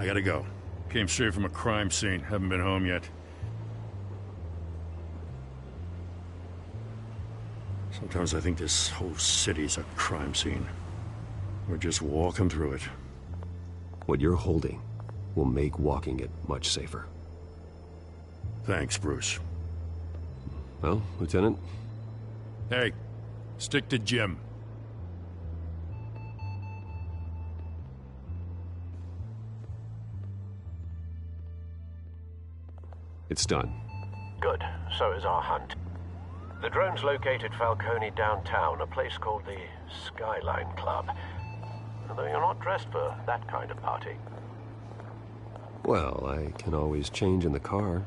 [SPEAKER 10] I gotta go. Came straight from a crime scene. Haven't been home yet. Sometimes I think this whole city's a crime scene. We're just walking through it.
[SPEAKER 2] What you're holding will make walking it much safer.
[SPEAKER 10] Thanks, Bruce.
[SPEAKER 2] Well, Lieutenant?
[SPEAKER 10] Hey, stick to Jim.
[SPEAKER 2] It's done.
[SPEAKER 20] Good. So is our hunt. The drone's located Falcone downtown, a place called the Skyline Club. Although you're not dressed for that kind of party.
[SPEAKER 2] Well, I can always change in the car.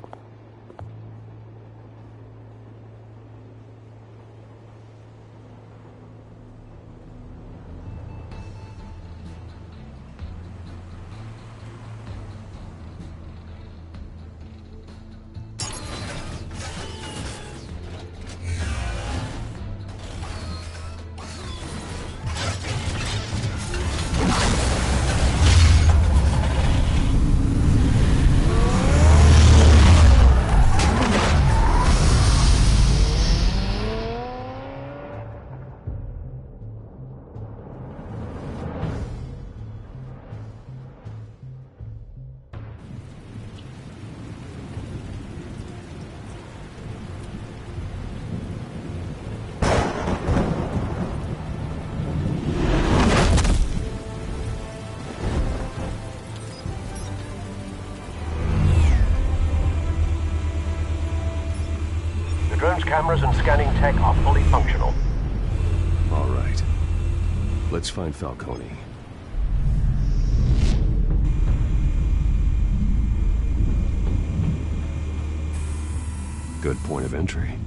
[SPEAKER 20] Cameras and scanning tech are fully functional.
[SPEAKER 2] All right. Let's find Falcone. Good point of entry.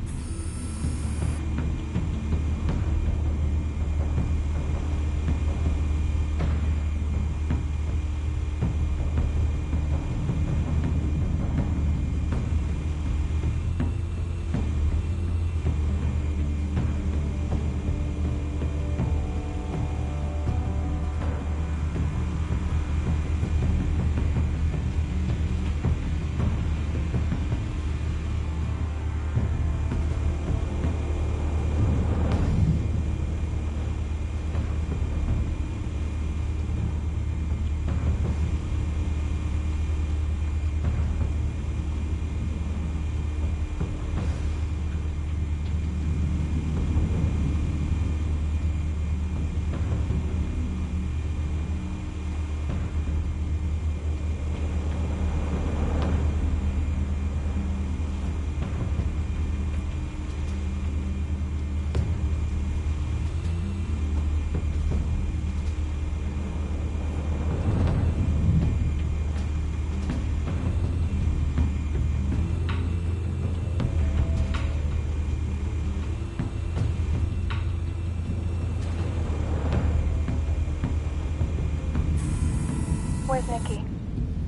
[SPEAKER 15] Where's Nicky?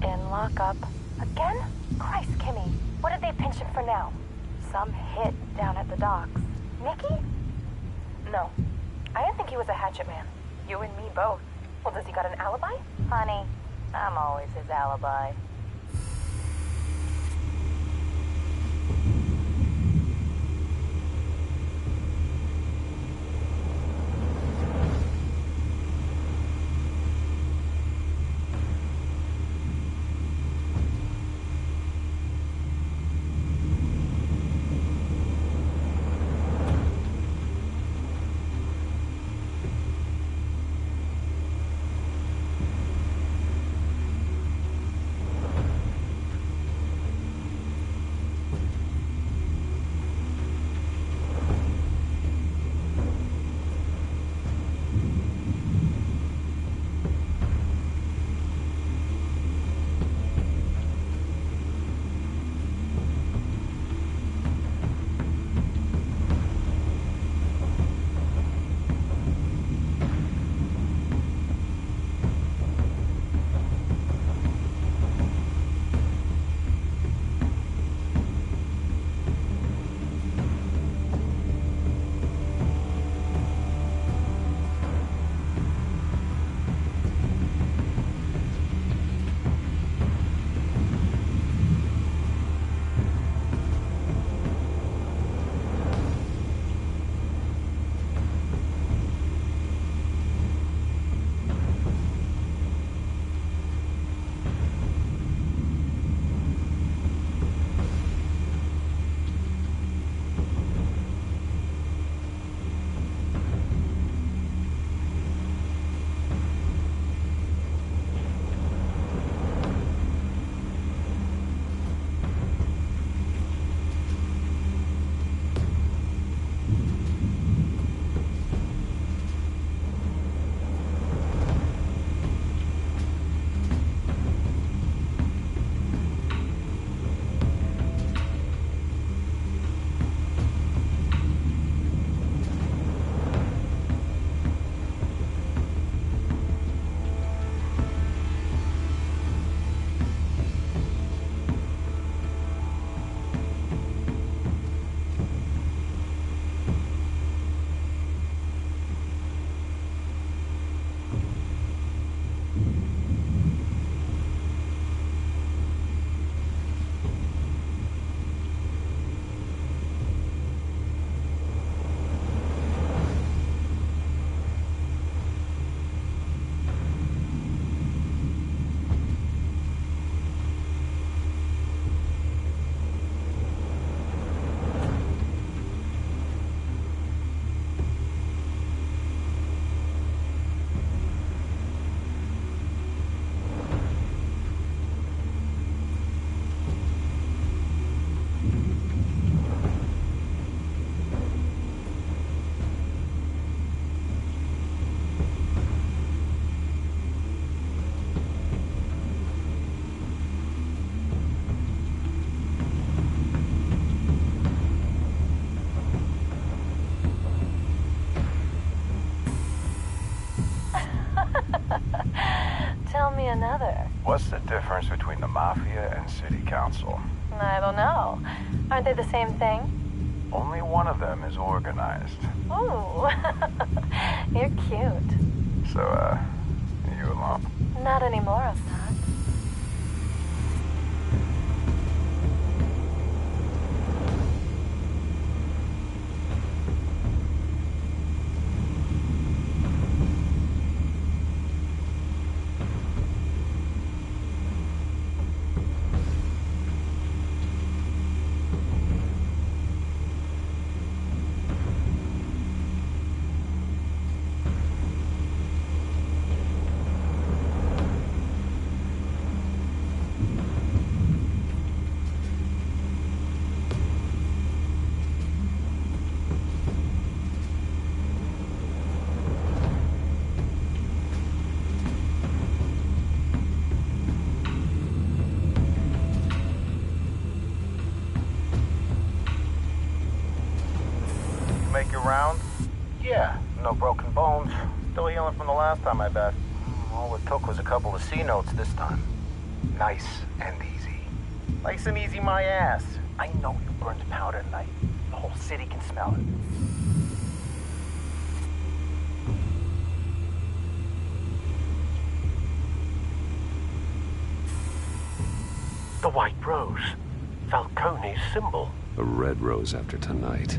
[SPEAKER 15] In lockup. Again? Christ, Kimmy. What did they pinch him for now? Some hit down at the docks. Nicky? No. I didn't think he was a hatchet man. You and me both. Well, does he got an alibi? Honey, I'm always his alibi. me another.
[SPEAKER 3] What's the difference between the Mafia and City Council?
[SPEAKER 15] I don't know. Aren't they the same thing?
[SPEAKER 3] Only one of them is organized.
[SPEAKER 15] Ooh, you're cute.
[SPEAKER 3] So, you alone?
[SPEAKER 15] Not anymore, Assad.
[SPEAKER 3] Make your rounds? Yeah, no broken bones. Still healing from the last time, I bet. All it took was a couple of C notes this time. Nice and easy. Nice and easy, my ass. I know you burned powder tonight. The whole city can smell it.
[SPEAKER 20] The white rose. Falcone's symbol.
[SPEAKER 2] A red rose after tonight.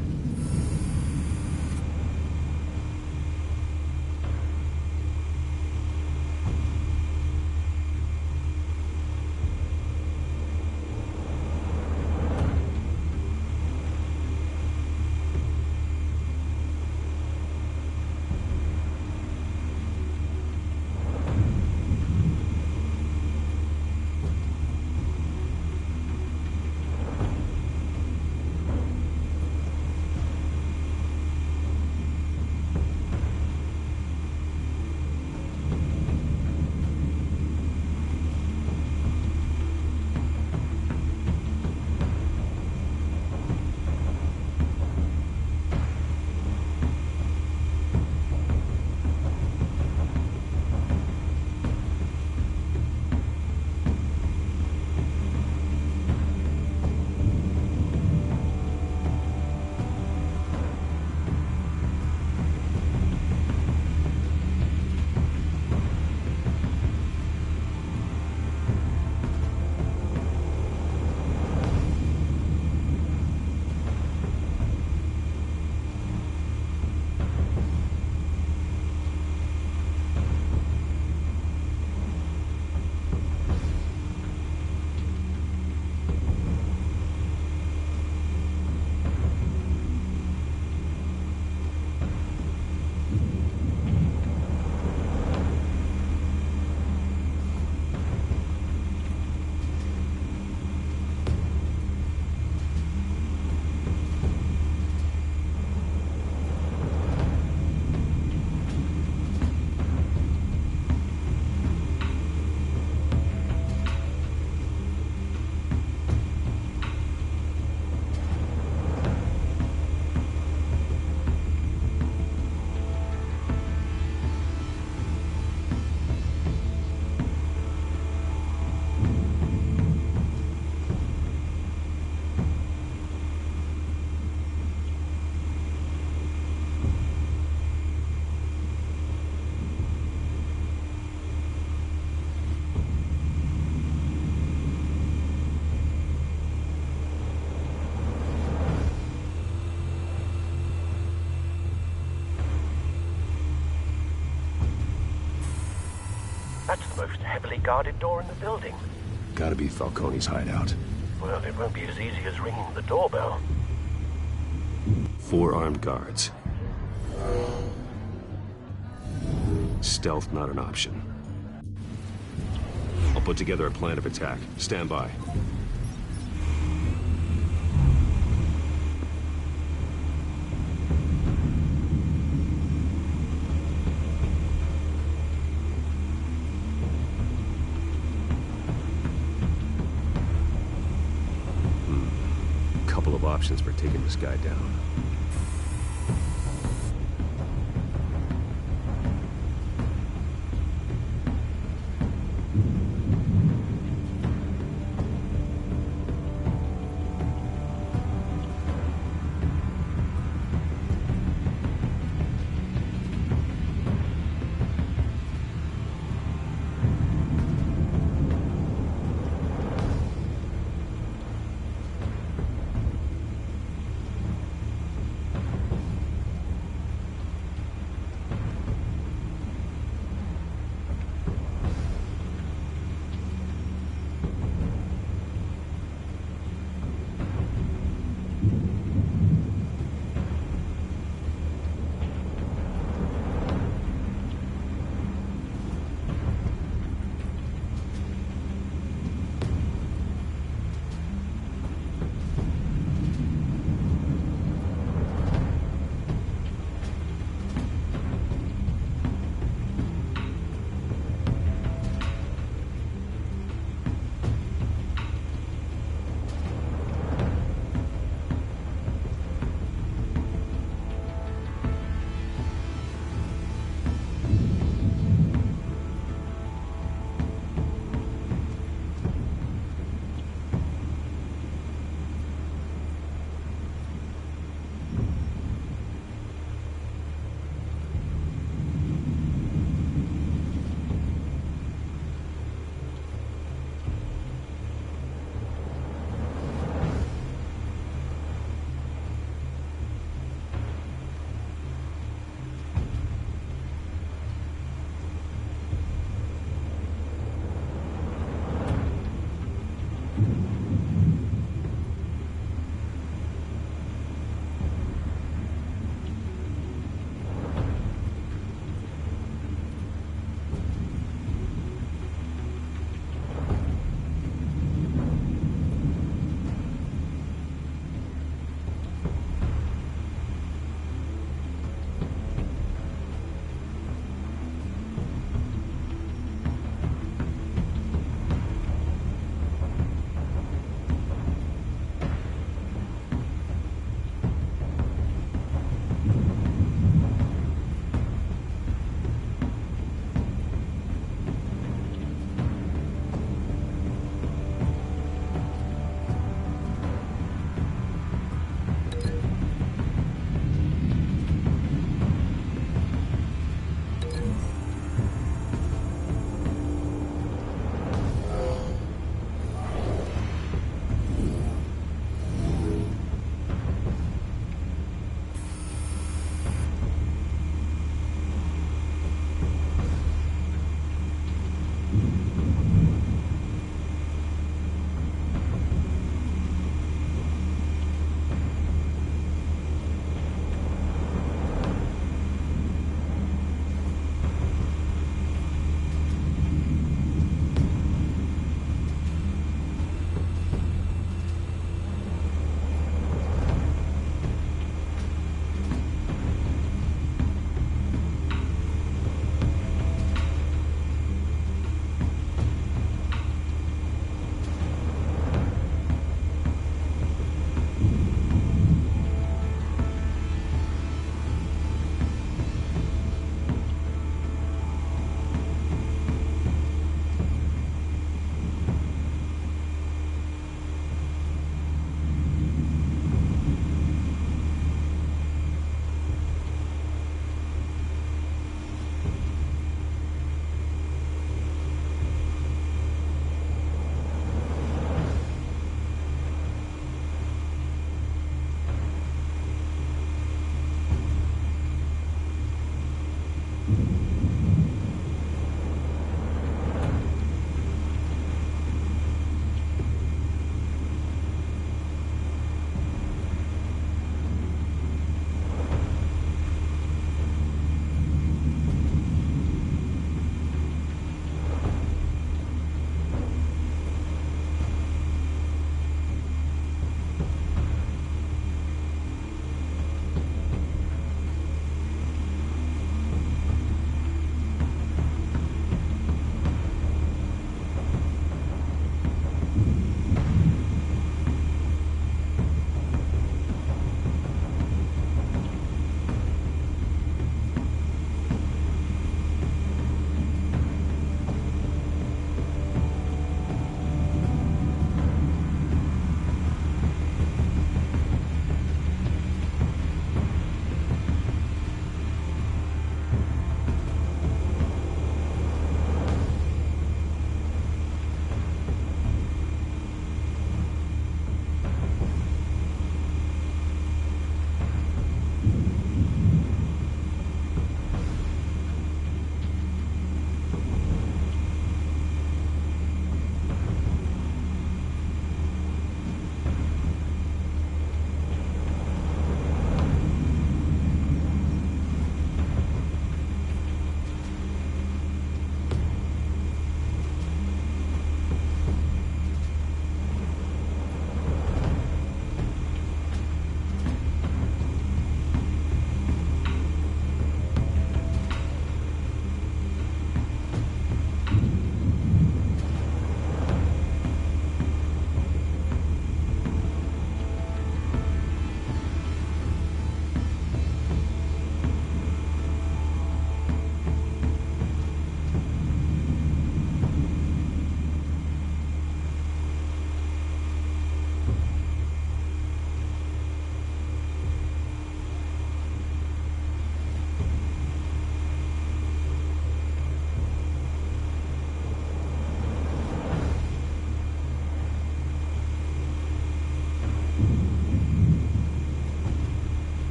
[SPEAKER 20] That's the most heavily guarded door in the building.
[SPEAKER 2] Gotta be Falcone's hideout.
[SPEAKER 20] Well, it won't be as easy as ringing the doorbell.
[SPEAKER 2] 4 armed guards. Stealth not an option. I'll put together a plan of attack. Stand by. Couple of options for taking this guy down.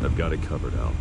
[SPEAKER 2] I've got it covered, Al.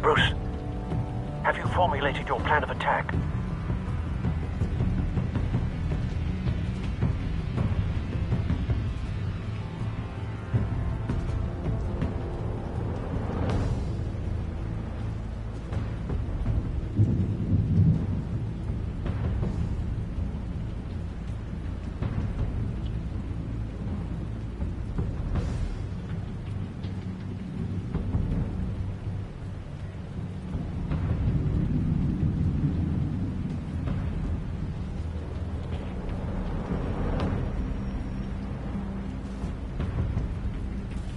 [SPEAKER 20] Bruce, have you formulated your plan of attack?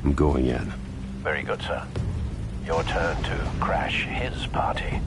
[SPEAKER 6] I'm going in.
[SPEAKER 20] Very good, sir. Your turn to crash his party.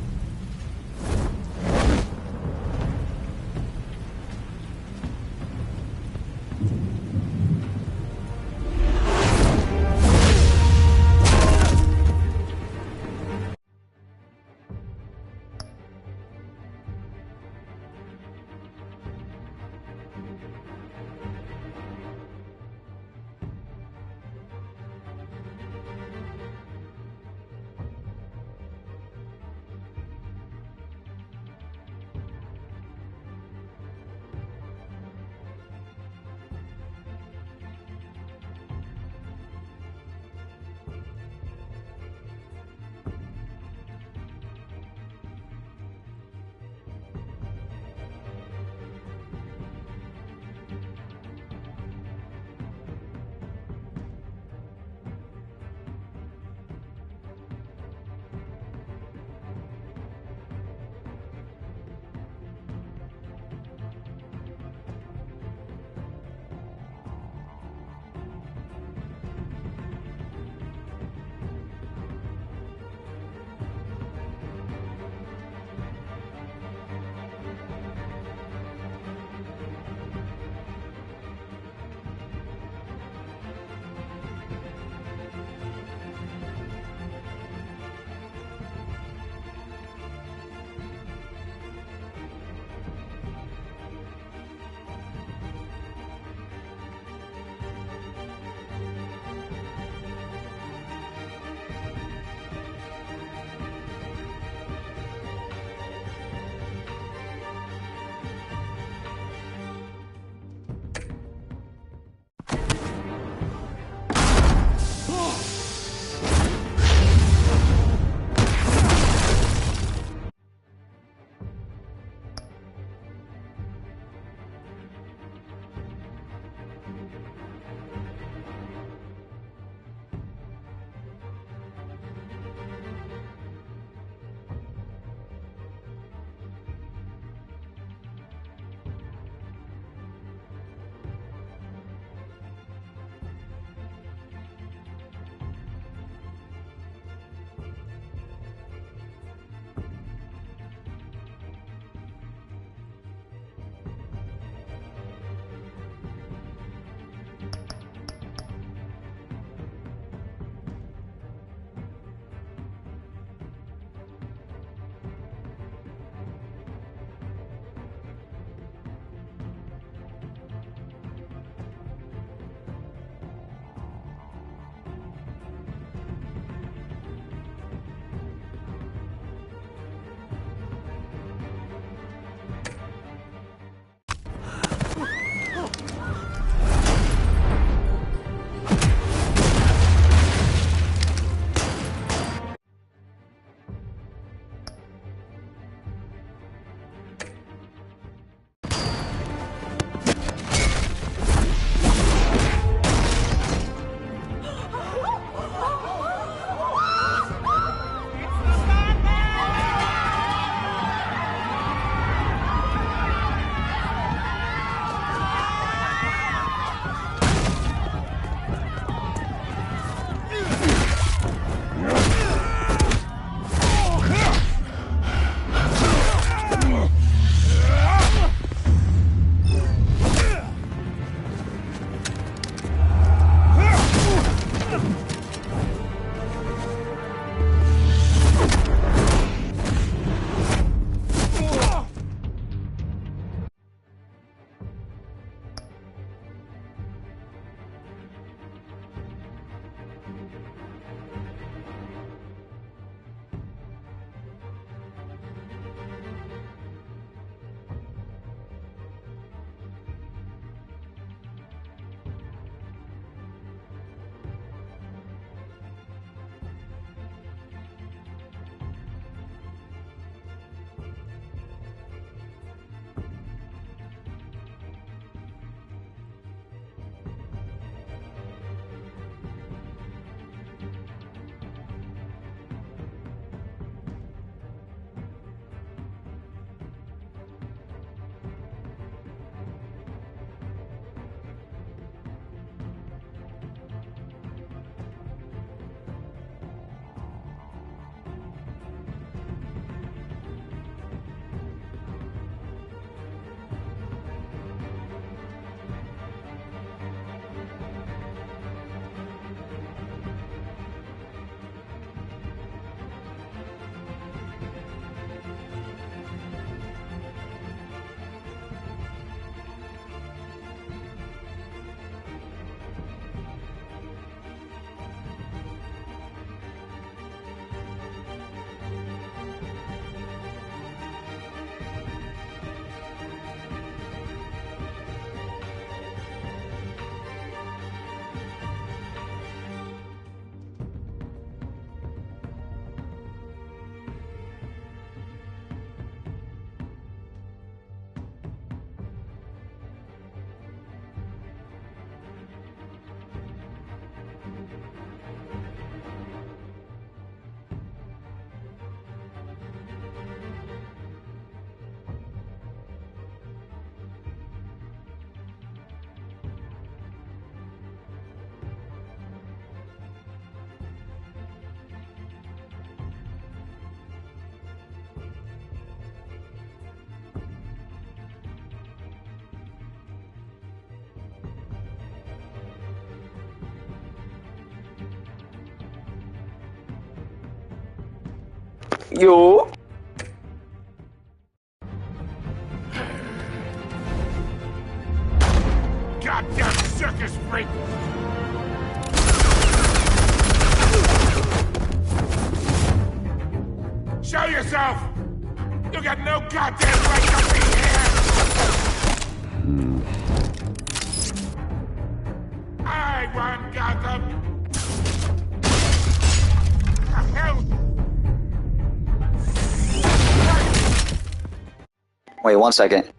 [SPEAKER 1] Yo.
[SPEAKER 13] Goddamn circus freak! Show yourself! You got no goddamn right to be here! I won Gotham! The hell?
[SPEAKER 1] Wait 1 second.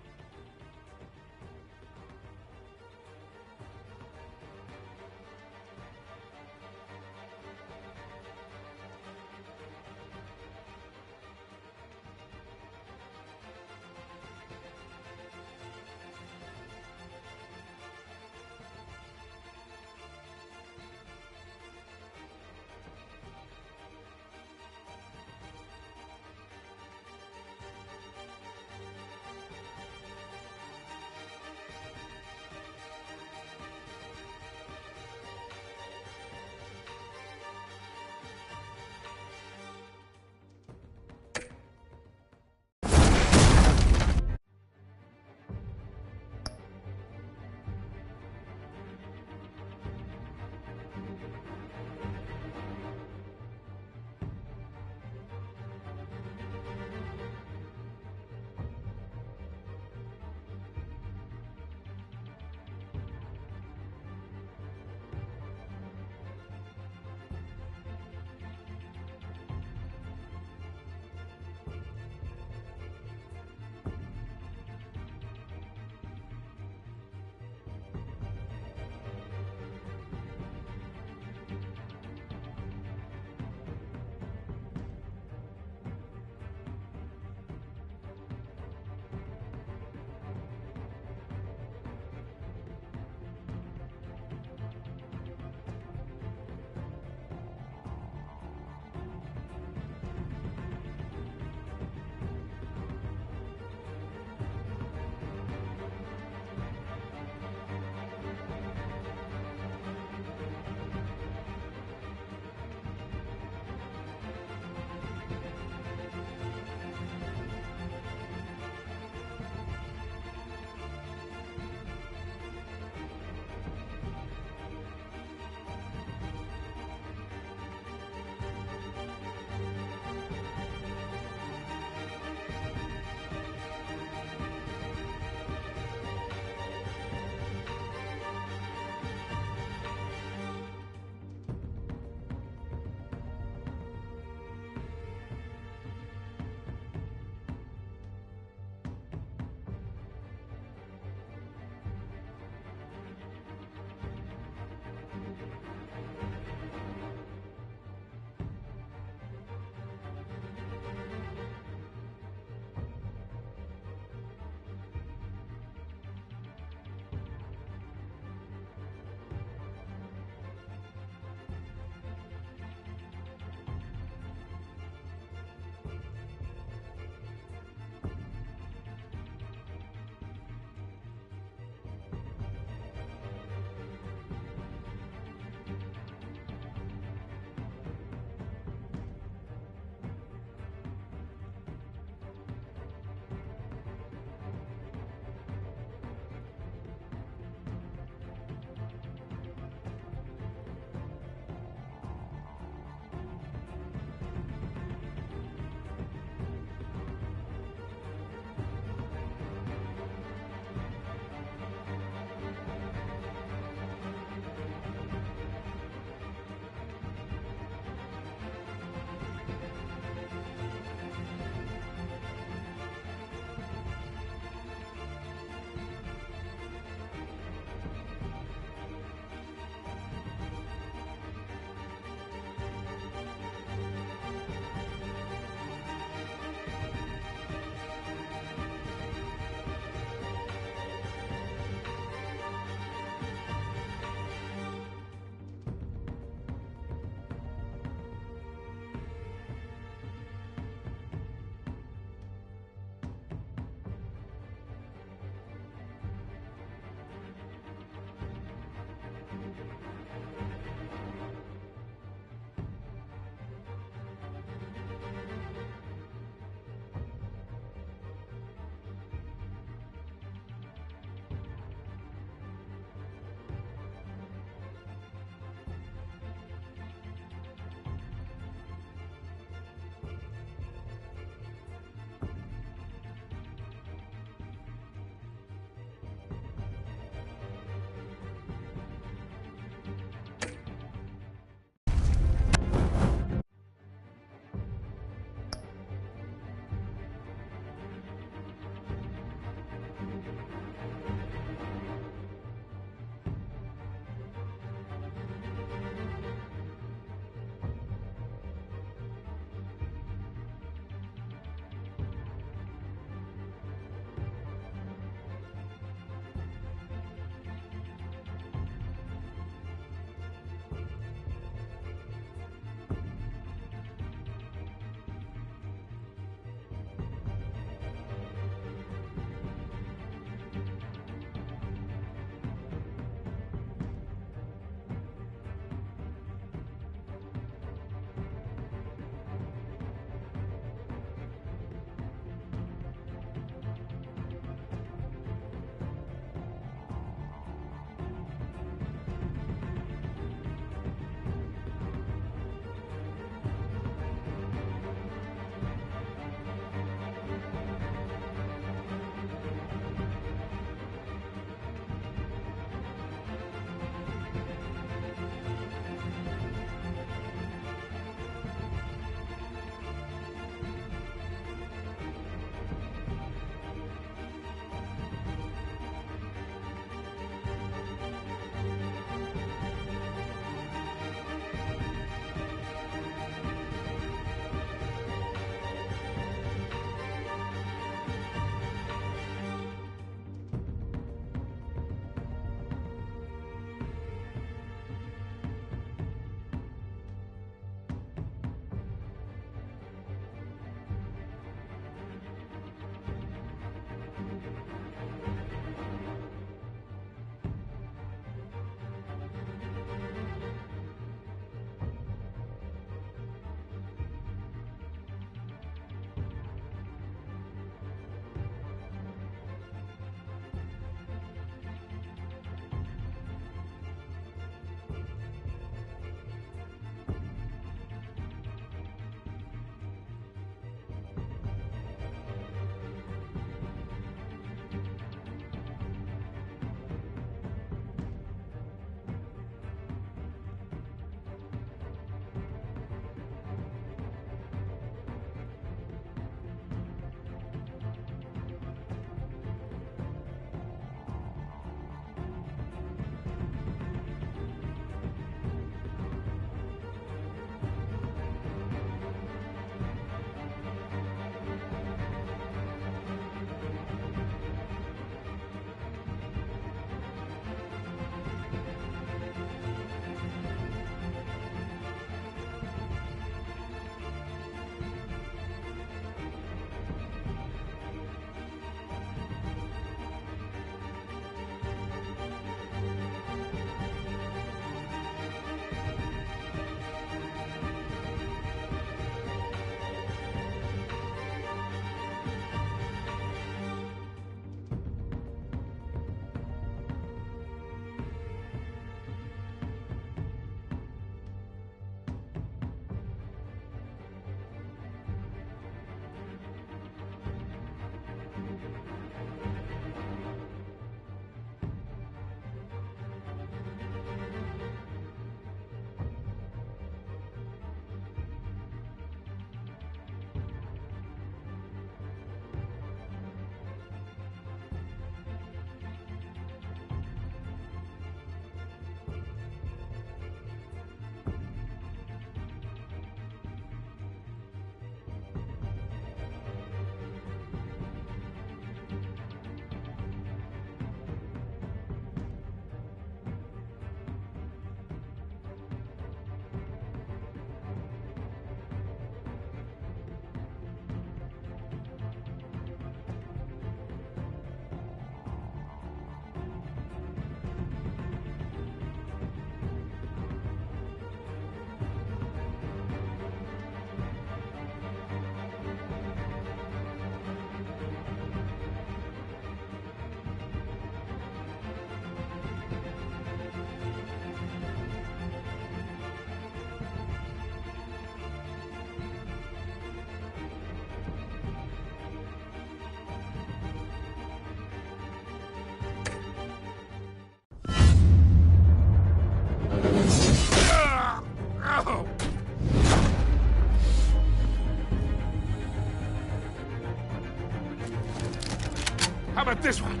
[SPEAKER 13] How about this one?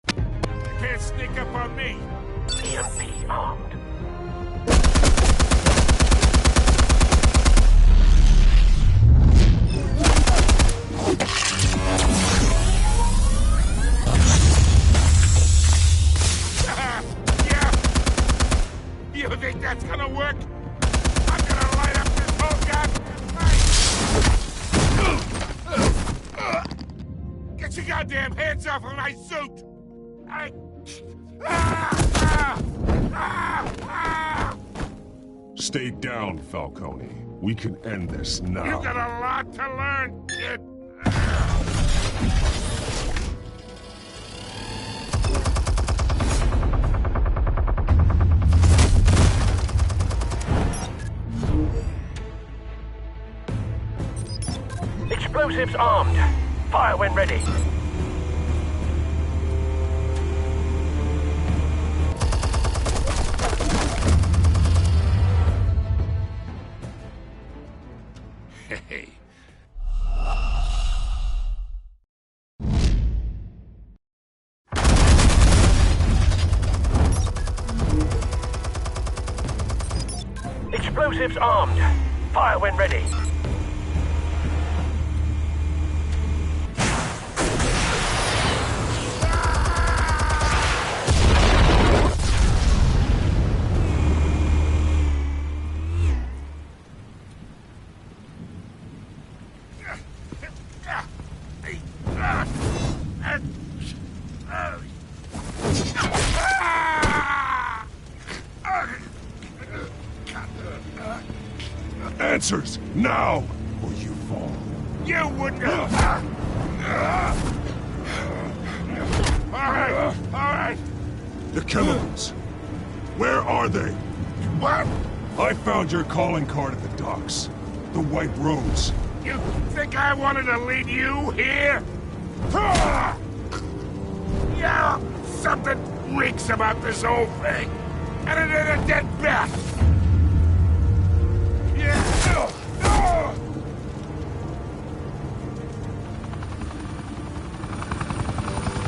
[SPEAKER 13] You can't sneak up on me.
[SPEAKER 20] EMP armed.
[SPEAKER 13] Yeah. You think that's gonna work? I'm gonna light up this whole goddamn thing. Get your goddamn hands off of my suit!
[SPEAKER 21] Stay down, Falcone. We can end this now.
[SPEAKER 13] You got a lot to learn, kid.
[SPEAKER 20] Explosives armed. Fire when ready.
[SPEAKER 13] Hey.
[SPEAKER 20] Explosives armed. Fire when ready.
[SPEAKER 21] Answers, now, or you fall.
[SPEAKER 13] You wouldn't. All right.
[SPEAKER 21] The chemicals. Where are they?
[SPEAKER 13] What?
[SPEAKER 21] I found your calling card at the docks. The White Rose.
[SPEAKER 13] You think I wanted to lead you here? Yeah, something reeks about this whole thing. And it ain't a dead bat. Yeah.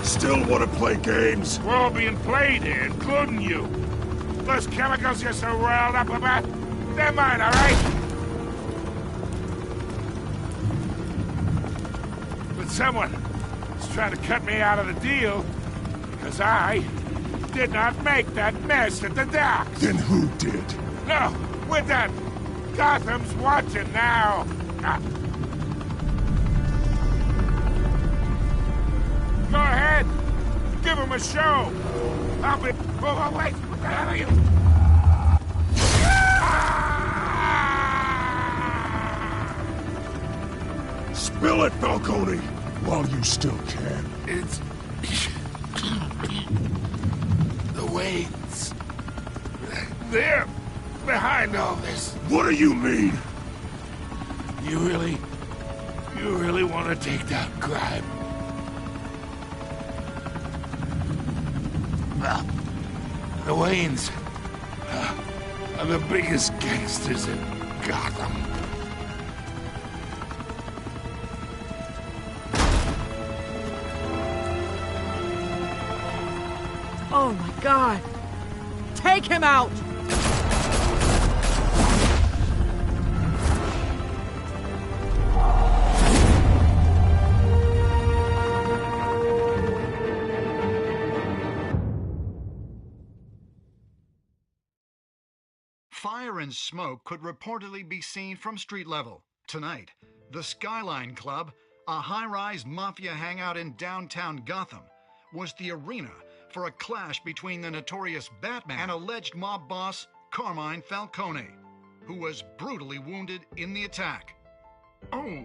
[SPEAKER 21] Still want to play games?
[SPEAKER 13] We're all being played here, including you. Those chemicals you're so riled up about, they're mine, all right? But someone is trying to cut me out of the deal because I did not make that mess at the docks.
[SPEAKER 21] Then who did?
[SPEAKER 13] No, we're done. Gotham's watching now. Go ahead. Give him a show. I'll be... Oh, wait. What the hell are you...
[SPEAKER 21] Spill it, Falcone, while you still can.
[SPEAKER 13] It's... the Waynes. They're behind all this.
[SPEAKER 21] What do you mean?
[SPEAKER 13] You really want to take down crime? Well, the Waynes are the biggest gangsters in Gotham.
[SPEAKER 5] Oh my God! Take him out!
[SPEAKER 14] Fire and smoke could reportedly be seen from street level. Tonight, the Skyline Club, a high-rise mafia hangout in downtown Gotham, was the arena for a clash between the notorious Batman and alleged mob boss Carmine Falcone, who was brutally wounded in the attack. Oh!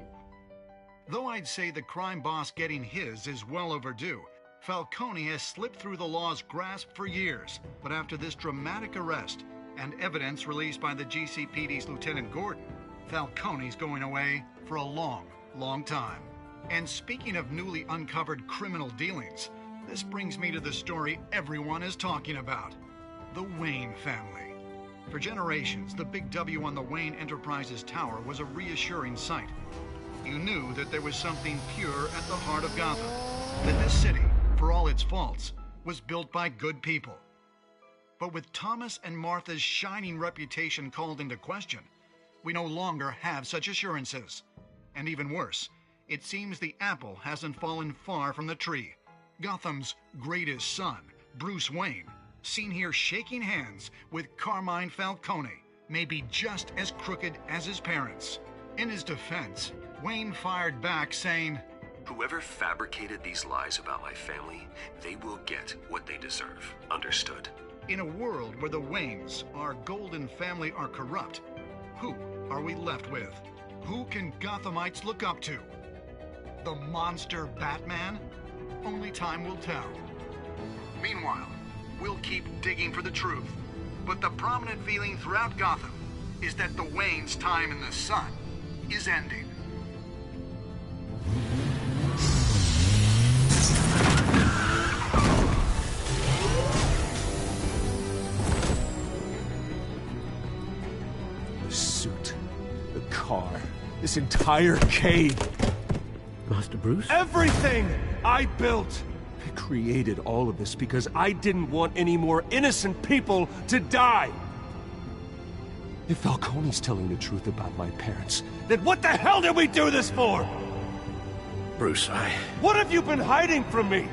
[SPEAKER 14] Though I'd say the crime boss getting his is well overdue, Falcone has slipped through the law's grasp for years. But after this dramatic arrest, and evidence released by the GCPD's Lieutenant Gordon, Falcone's going away for a long, long time. And speaking of newly uncovered criminal dealings, this brings me to the story everyone is talking about: the Wayne family. For generations, the big W on the Wayne Enterprises tower was a reassuring sight. you knew that there was something pure at the heart of Gotham. That this city, for all its faults, was built by good people. But with Thomas and Martha's shining reputation called into question, we no longer have such assurances. And even worse, it seems the apple hasn't fallen far from the tree. Gotham's greatest son, Bruce Wayne, seen here shaking hands with Carmine Falcone, may be just as crooked as his parents. In his defense, Wayne fired back saying,
[SPEAKER 6] "Whoever fabricated these lies about my family, they will get what they deserve. Understood?"
[SPEAKER 14] In a world where the Waynes, our golden family, are corrupt, who are we left with? Who can Gothamites look up to? The monster Batman? Only time will tell. Meanwhile, we'll keep digging for the truth. But the prominent feeling throughout Gotham is that the Waynes' time in the sun is ending.
[SPEAKER 16] The suit, the car, this entire cave.
[SPEAKER 7] Master Bruce?
[SPEAKER 16] Everything I built! I created all of this because I didn't want any more innocent people to die! If Falcone's telling the truth about my parents, then what the hell did we do this for?
[SPEAKER 6] Bruce,
[SPEAKER 16] What have you been hiding from me?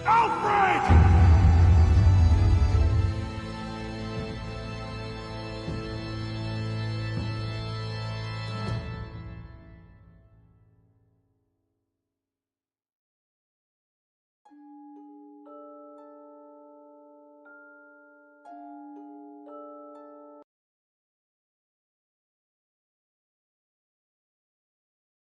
[SPEAKER 16] Alfred!